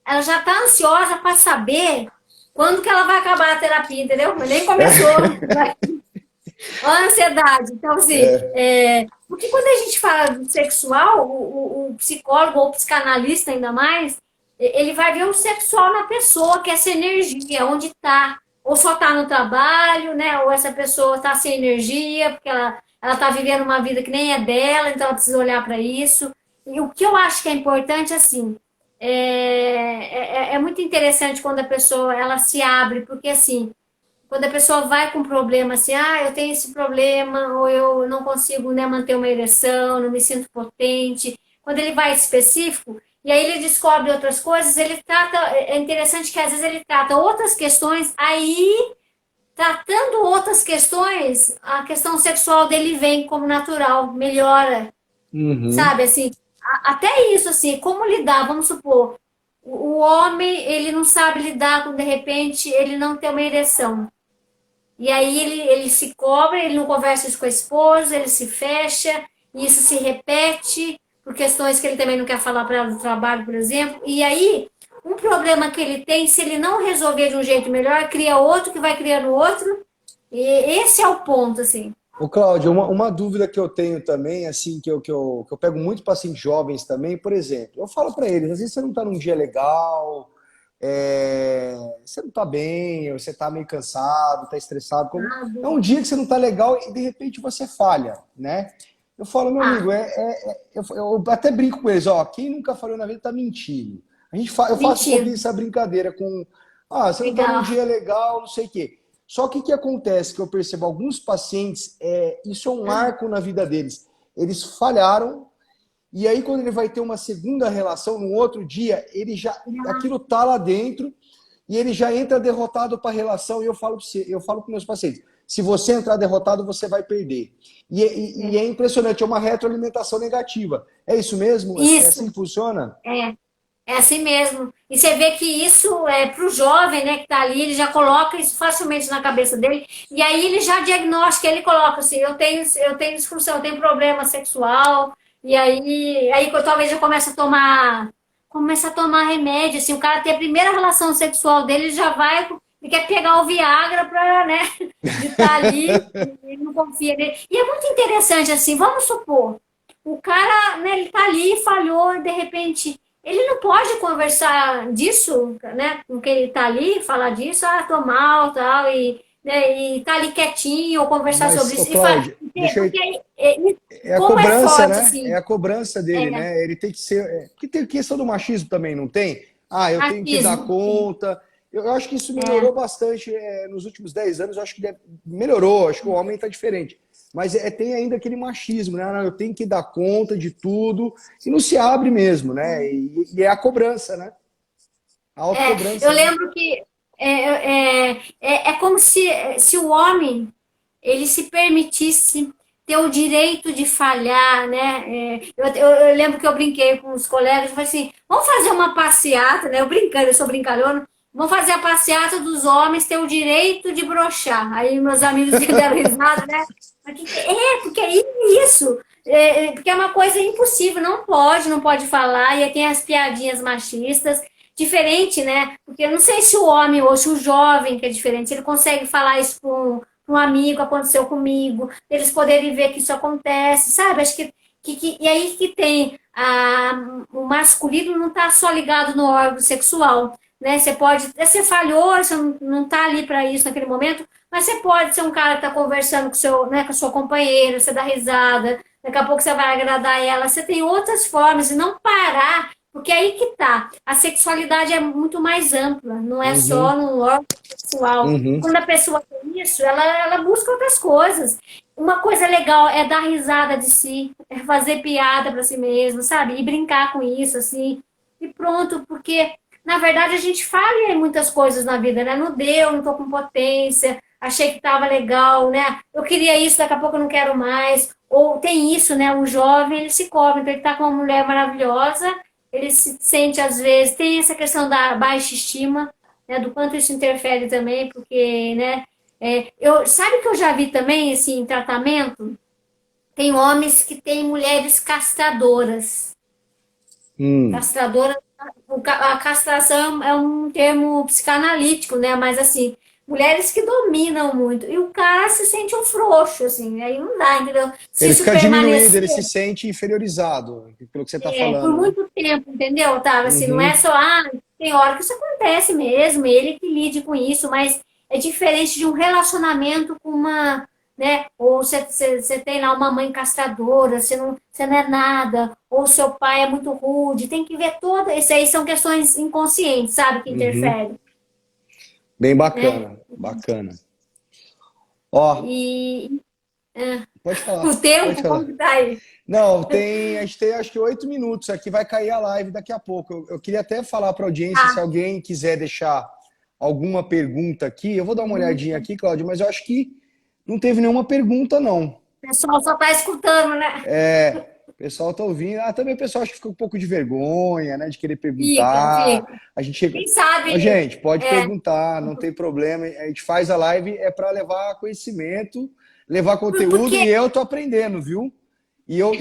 ela já está ansiosa para saber quando que ela vai acabar a terapia, entendeu? Mas nem começou, né? A ansiedade. Então, assim, porque quando a gente fala do sexual, o psicólogo ou o psicanalista ainda mais, ele vai ver o sexual na pessoa, que é essa energia, onde está. Ou só está no trabalho, né? Ou essa pessoa está sem energia, porque ela está vivendo uma vida que nem é dela, então ela precisa olhar para isso. E o que eu acho que é importante, assim, é muito interessante quando a pessoa ela se abre, porque assim, quando a pessoa vai com problema assim, eu tenho esse problema, ou eu não consigo, né, manter uma ereção, não me sinto potente. Quando ele vai específico, e aí ele descobre outras coisas, ele trata, é interessante que às vezes ele trata outras questões, aí, tratando outras questões, a questão sexual dele vem como natural, melhora, uhum, sabe, assim, até isso, assim, como lidar, vamos supor, o homem, ele não sabe lidar com, de repente, ele não ter uma ereção. E aí ele se cobra, ele não conversa isso com a esposa, ele se fecha, e isso se repete por questões que ele também não quer falar para ela do trabalho, por exemplo. E aí, um problema que ele tem, se ele não resolver de um jeito melhor, cria outro que vai criando outro. E esse é o ponto, assim. Ô, Cláudio, uma dúvida que eu tenho também, assim, que eu pego muito pacientes jovens também, por exemplo, eu falo para eles, às vezes você não está num dia legal, você não está bem, ou você está meio cansado, está estressado, Ah, é um dia que você não está legal e de repente você falha, né? Eu falo, meu amigo, eu até brinco com eles, ó, quem nunca falhou na vida está mentindo. Eu faço um mentira. pouquinho essa brincadeira com, você não está num Legal. dia legal, não sei o quê. Só que o que acontece, que eu percebo alguns pacientes, isso é um marco na vida deles. Eles falharam, e aí quando ele vai ter uma segunda relação, no outro dia, aquilo tá lá dentro, e ele já entra derrotado para a relação, e eu falo para meus pacientes, se você entrar derrotado, você vai perder. E é impressionante, é uma retroalimentação negativa. É isso mesmo? É assim Isso. que funciona? É. É assim mesmo. E você vê que isso é para o jovem, né, que está ali, ele já coloca isso facilmente na cabeça dele, e aí ele já diagnostica, ele coloca assim, eu tenho disfunção, eu tenho problema sexual, e aí talvez já começa a tomar remédio, assim, o cara tem a primeira relação sexual dele, ele já vai, ele quer pegar o Viagra para, né, de estar ali, ele não confia nele. E é muito interessante, assim, vamos supor, o cara, né, ele tá ali, falhou, de repente ele não pode conversar disso, né? Com quem ele tá ali, falar disso, tô mal, tal, né, e tá ali quietinho, ou conversar sobre Mas, ô isso. Cláudio, Porque é a como é cobrança, forte, né? É assim, a cobrança dele, é, né? Ele tem que ser. Porque tem questão do machismo também, não tem? Eu tenho que dar racismo. conta. Eu acho que isso É, melhorou bastante nos últimos 10 anos. Eu acho que melhorou, acho que o homem está diferente. Mas tem ainda aquele machismo, né? Não, eu tenho que dar conta de tudo. E não se abre mesmo, né? E é a cobrança, né? A eu autocobrança, né? lembro que é como se o homem ele se permitisse ter o direito de falhar, né? Eu lembro que eu brinquei com os colegas, eu falei assim, vamos fazer uma passeata, né? Eu brincando, eu sou brincalhona, vamos fazer a passeata dos homens ter o direito de broxar. Aí meus amigos deram risada, né? Porque é isso. Porque é uma coisa impossível, não pode falar, e aí tem as piadinhas machistas, diferente, né? Porque eu não sei se o homem ou se o jovem, que é diferente, se ele consegue falar isso para um amigo, aconteceu comigo, eles poderem ver que isso acontece, sabe? Acho e aí que tem o masculino não está só ligado no órgão sexual, né? Você falhou, você não está ali para isso naquele momento, mas você pode ser um cara que está conversando com seu, né, com a sua companheira, você dá risada, daqui a pouco você vai agradar ela, você tem outras formas de não parar, porque aí que tá, a sexualidade é muito mais ampla, não é só Uhum, no órgão sexual. uhum. Quando a pessoa tem isso, ela busca outras coisas. Uma coisa legal é dar risada de si, é fazer piada para si mesmo, sabe? E brincar com isso, assim. E pronto, porque na verdade a gente falha em muitas coisas na vida, né? Não deu, não tô com potência. achei que estava legal, né? Eu queria isso, daqui a pouco eu não quero mais. Ou tem isso, né? O jovem, ele se cobra, então ele está com uma mulher maravilhosa, ele se sente, às vezes, tem essa questão da baixa estima, né? Do quanto isso interfere também, porque, né? Sabe que eu já vi também, assim, em tratamento? Tem homens que têm mulheres castradoras. Hum. Castradora, a castração é um termo psicanalítico, né? Mas assim, mulheres que dominam muito. E o cara se sente um frouxo, assim, aí não dá, entendeu? Se Ele isso fica diminuído, ele permanecer se sente inferiorizado, pelo que você está por falando, né? muito tempo, entendeu, Otávio? Assim, não é Uhum, só, tem hora que isso acontece mesmo, ele que lide com isso, mas é diferente de um relacionamento com uma, né? Ou você tem lá uma mãe castradora, você não é nada, ou seu pai é muito rude, tem que ver toda. Isso aí são questões inconscientes, sabe, que uhum. interferem, Bem né? bacana, bacana. Ó, E pode o falar, pode tempo, como falar. que tá aí? Não, a gente tem acho que 8 minutos aqui, vai cair a live daqui a pouco. Eu queria até falar para a audiência, se Ah, alguém quiser deixar alguma pergunta aqui, eu vou dar uma olhadinha aqui, Cláudio, mas eu acho que não teve nenhuma pergunta, não. o pessoal só tá escutando, né? O pessoal tá ouvindo. Também o pessoal acho que fica um pouco de vergonha, né, de querer Fica, perguntar. fica. A gente chega. Quem Ó, sabe, gente, pode é, perguntar, não tem problema. A gente faz a live para levar conhecimento, levar conteúdo porque e eu tô aprendendo, viu?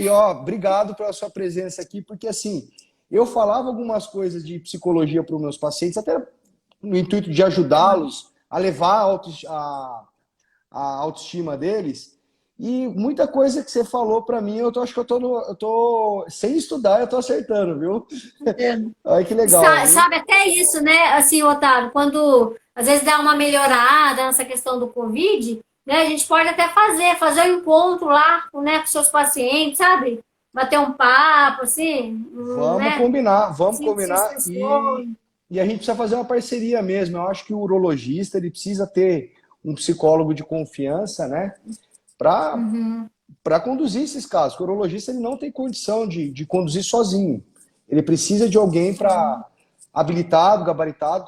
Ó, obrigado pela sua presença aqui, porque assim, eu falava algumas coisas de psicologia para os meus pacientes, até no intuito de ajudá-los a levar a autoestima deles. E muita coisa que você falou para mim, acho que eu tô sem estudar, eu tô acertando, viu? Olha que legal, viu? Sabe até isso, né? Assim, Otávio, quando às vezes dá uma melhorada nessa questão do Covid, né? A gente pode até fazer um encontro lá, né, com seus pacientes, sabe? Bater um papo, assim, né? Vamos Assim, se as combinar pessoas. e a gente precisa fazer uma parceria mesmo. Eu acho que o urologista ele precisa ter um psicólogo de confiança, né? Para Uhum, conduzir esses casos. O urologista ele não tem condição de conduzir sozinho. Ele precisa de alguém para habilitado, gabaritado,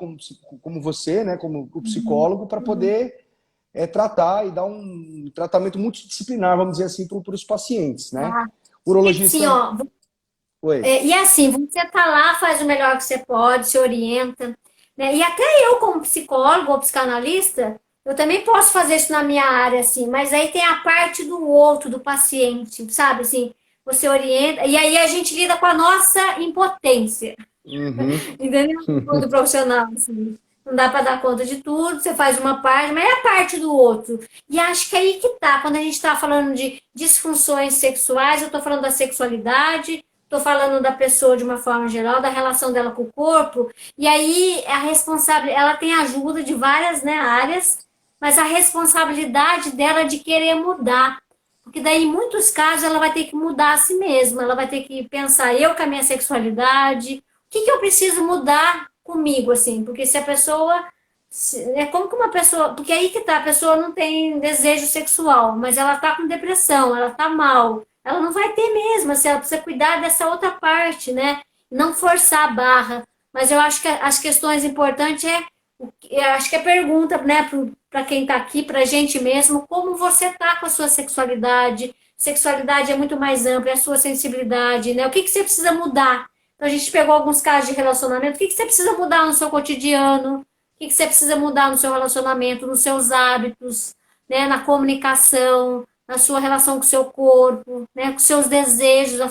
como você, né, como o uhum, psicólogo, para uhum. poder tratar e dar um tratamento multidisciplinar, vamos dizer assim, para os pacientes, né? Ah, O e assim, urologista. ó, Oi. e assim, você tá lá, faz o melhor que você pode, se orienta, né? E até eu, como psicólogo ou psicanalista, eu também posso fazer isso na minha área, assim, mas aí tem a parte do outro, do paciente, sabe? Assim, você orienta, e aí a gente lida com a nossa impotência, Uhum. entendeu? Do profissional, assim. Não dá para dar conta de tudo, você faz uma parte, mas é a parte do outro. E acho que é aí que tá, quando a gente está falando de disfunções sexuais, eu estou falando da sexualidade, estou falando da pessoa de uma forma geral, da relação dela com o corpo, e aí a responsabilidade, ela tem ajuda de várias, né, áreas, mas a responsabilidade dela é de querer mudar. Porque daí, em muitos casos, ela vai ter que mudar a si mesma, ela vai ter que pensar, eu com a minha sexualidade, o que eu preciso mudar comigo, assim? Porque se a pessoa. É como que uma pessoa. Porque aí que tá, a pessoa não tem desejo sexual, mas ela tá com depressão, ela tá mal. Ela não vai ter mesmo, assim, ela precisa cuidar dessa outra parte, né? Não forçar a barra. Mas eu acho que as questões importantes eu acho que é pergunta, né, para quem está aqui, para a gente mesmo, como você está com a sua sexualidade. Sexualidade é muito mais ampla, é a sua sensibilidade, né? O que você precisa mudar? Então, a gente pegou alguns casos de relacionamento. O que você precisa mudar no seu cotidiano? O que você precisa mudar no seu relacionamento, nos seus hábitos, né? Na comunicação, na sua relação com o seu corpo, né? Com seus desejos. Né?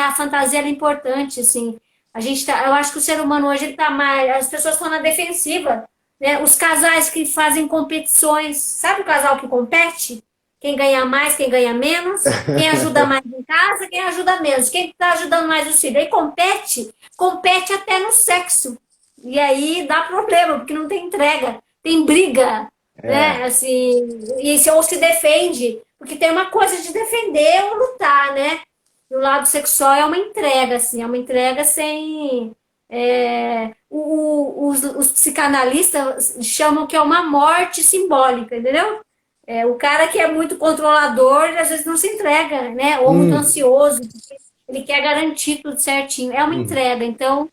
A fantasia é importante, assim. Eu acho que o ser humano hoje ele tá mais. As pessoas estão na defensiva, né? Os casais que fazem competições, sabe o casal que compete? Quem ganha mais, quem ganha menos, quem ajuda mais em casa, quem ajuda menos, quem está ajudando mais os filhos. Aí compete até no sexo. E aí dá problema, porque não tem entrega, tem briga, né? É. Assim, ou se defende, porque tem uma coisa de defender ou lutar, né? E o lado sexual é uma entrega, assim, é uma entrega sem. Os psicanalistas chamam que é uma morte simbólica, entendeu? O cara que é muito controlador, às vezes não se entrega, né? Ou muito Hum, ansioso, ele quer garantir tudo certinho. É uma hum. entrega. Então,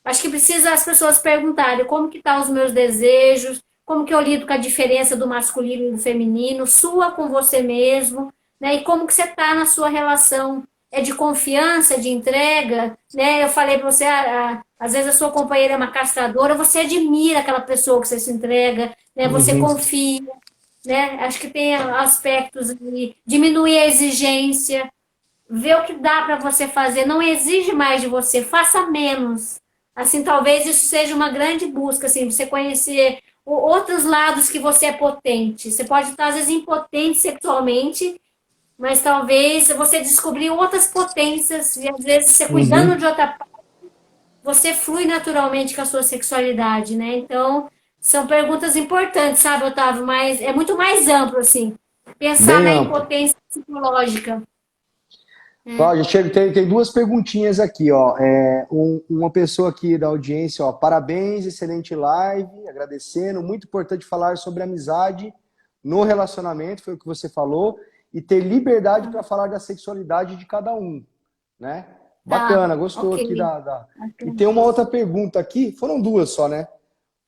acho que precisa as pessoas perguntarem como que estão os meus desejos, como que eu lido com a diferença do masculino e do feminino, sua com você mesmo, né? E como que você está na sua relação, é de confiança, de entrega, né? Eu falei para você, às vezes a sua companheira é uma castradora, você admira aquela pessoa que você se entrega, né? Você Uhum. confia, né? Acho que tem aspectos de diminuir a exigência, ver o que dá para você fazer, não exige mais de você, faça menos. Assim, talvez isso seja uma grande busca, assim, você conhecer outros lados que você é potente. Você pode estar, às vezes, impotente sexualmente, mas talvez você descobrir outras potências, e às vezes você cuidando Uhum. de outra parte, você flui naturalmente com a sua sexualidade, né? Então, são perguntas importantes, sabe, Otávio? Mas é muito mais amplo, assim, pensar Bem na amplo. impotência psicológica. Cláudia, tem duas perguntinhas aqui, ó. Uma pessoa aqui da audiência, ó. Parabéns, excelente live, agradecendo. Muito importante falar sobre amizade no relacionamento, foi o que você falou, e ter liberdade para falar da sexualidade de cada um, né? Tá, Bacana, gostou ok. aqui E tem uma outra pergunta aqui, foram duas só, né?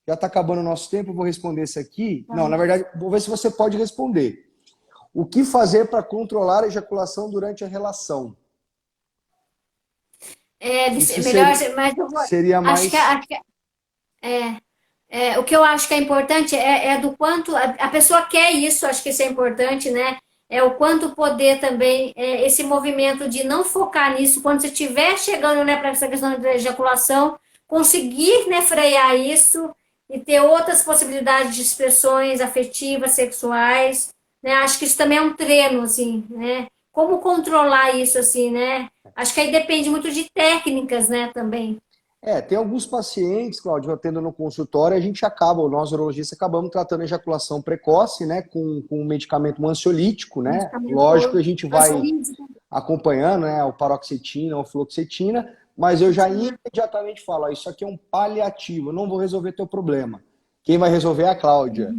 Já está acabando o nosso tempo, eu vou responder essa aqui. Não, na verdade, vou ver se você pode responder. O que fazer para controlar a ejaculação durante a relação? Isso Melhor, mas eu vou, seria acho que, mais. o que eu acho que é importante é do quanto a pessoa quer isso, acho que isso é importante, né? É o quanto poder também, esse movimento de não focar nisso, quando você estiver chegando, né, para essa questão da ejaculação, conseguir, né, frear isso e ter outras possibilidades de expressões afetivas, sexuais, né? Acho que isso também é um treino, assim, né? Como controlar isso, assim, né? Acho que aí depende muito de técnicas, né, também. Tem alguns pacientes, Cláudio, eu atendo no consultório, a gente acaba, nós urologistas acabamos tratando a ejaculação precoce, né, com um medicamento, um ansiolítico, né? Lógico que a gente vai acompanhando, né, o paroxetina ou fluoxetina, mas eu já imediatamente falo, ó, isso aqui é um paliativo, eu não vou resolver teu problema. Quem vai resolver é a Cláudia.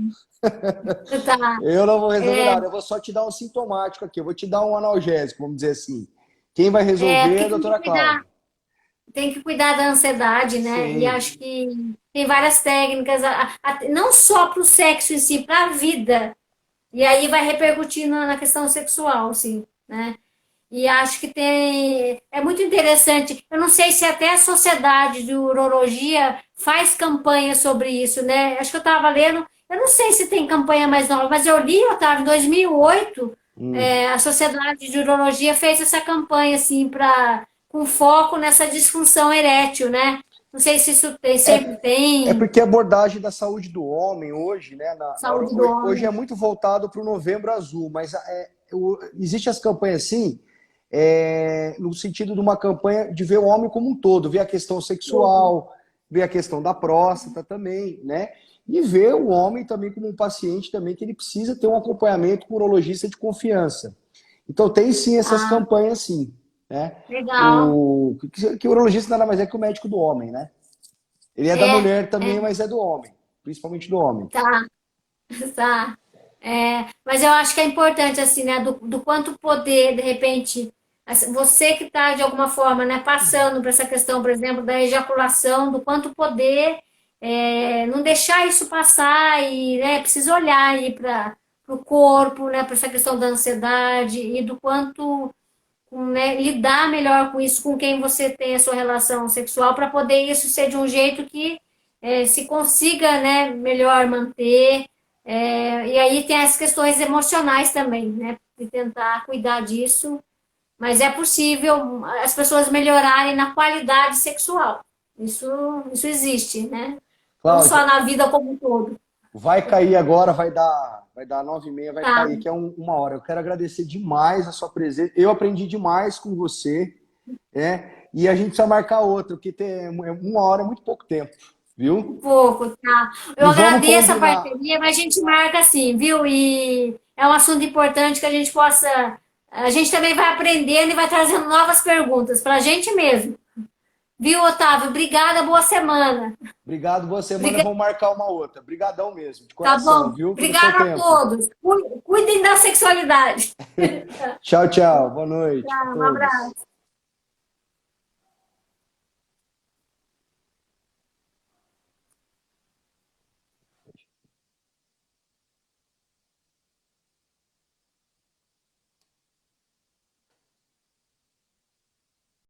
Tá. Eu não vou resolver nada, eu vou só te dar um sintomático aqui, eu vou te dar um analgésico, vamos dizer assim. Quem vai resolver é a Porque doutora Cláudia. tem que cuidar da ansiedade, né? E Sim. acho que tem várias técnicas, não só para o sexo em si, para a vida. E aí vai repercutir na questão sexual, assim, né? E acho que é muito interessante. Eu não sei se até a Sociedade de Urologia faz campanha sobre isso, né? Acho que eu estava lendo, eu não sei se tem campanha mais nova, mas eu li, Otávio, em 2008, a Sociedade de Urologia fez essa campanha, assim, com foco nessa disfunção erétil, né? Não sei se isso sempre É tem, porque a abordagem da saúde do homem hoje, né, saúde do hoje é homem. muito voltado para o Novembro Azul, mas existe as campanhas assim, no sentido de uma campanha de ver o homem como um todo, ver a questão sexual, ver a questão da próstata também, né? E ver o homem também como um paciente também que ele precisa ter um acompanhamento com um urologista de confiança. Então tem sim essas campanhas sim, né? Legal. Que o urologista nada mais é que o médico do homem, né? Ele é da mulher também, mas é do homem, principalmente do homem. Tá. Tá. Mas eu acho que é importante, assim, né, do quanto poder, de repente, assim, você que está, de alguma forma, né, passando por essa questão, por exemplo, da ejaculação, do quanto poder não deixar isso passar e, né, precisa olhar aí para o corpo, né, para essa questão da ansiedade e do quanto, né, lidar melhor com isso, com quem você tem a sua relação sexual, para poder isso ser de um jeito que se consiga, né, melhor manter. E aí tem as questões emocionais também, né? De tentar cuidar disso. Mas é possível as pessoas melhorarem na qualidade sexual. Isso existe, né? Não Cláudia, só na vida como um todo. vai cair agora, vai dar 9h30, vai Tá. cair, que é uma hora. Eu quero agradecer demais a sua presença. Eu aprendi demais com você, né? E a gente precisa marcar outro, porque uma hora é muito pouco tempo, Um viu? pouco, tá? Eu E vamos agradeço a combinar. parceria, mas a gente marca assim, viu? E é um assunto importante que a gente possa. A gente também vai aprendendo e vai trazendo novas perguntas para a gente mesmo. Viu, Otávio? Obrigada, boa semana. Obrigado, boa semana. Obrigada, Vamos marcar uma outra. Obrigadão mesmo, de tá coração, bom? viu? Pelo seu Obrigada a tempo. todos. Cuidem da sexualidade. Tchau, tchau. Boa noite a Tchau, um todos. abraço.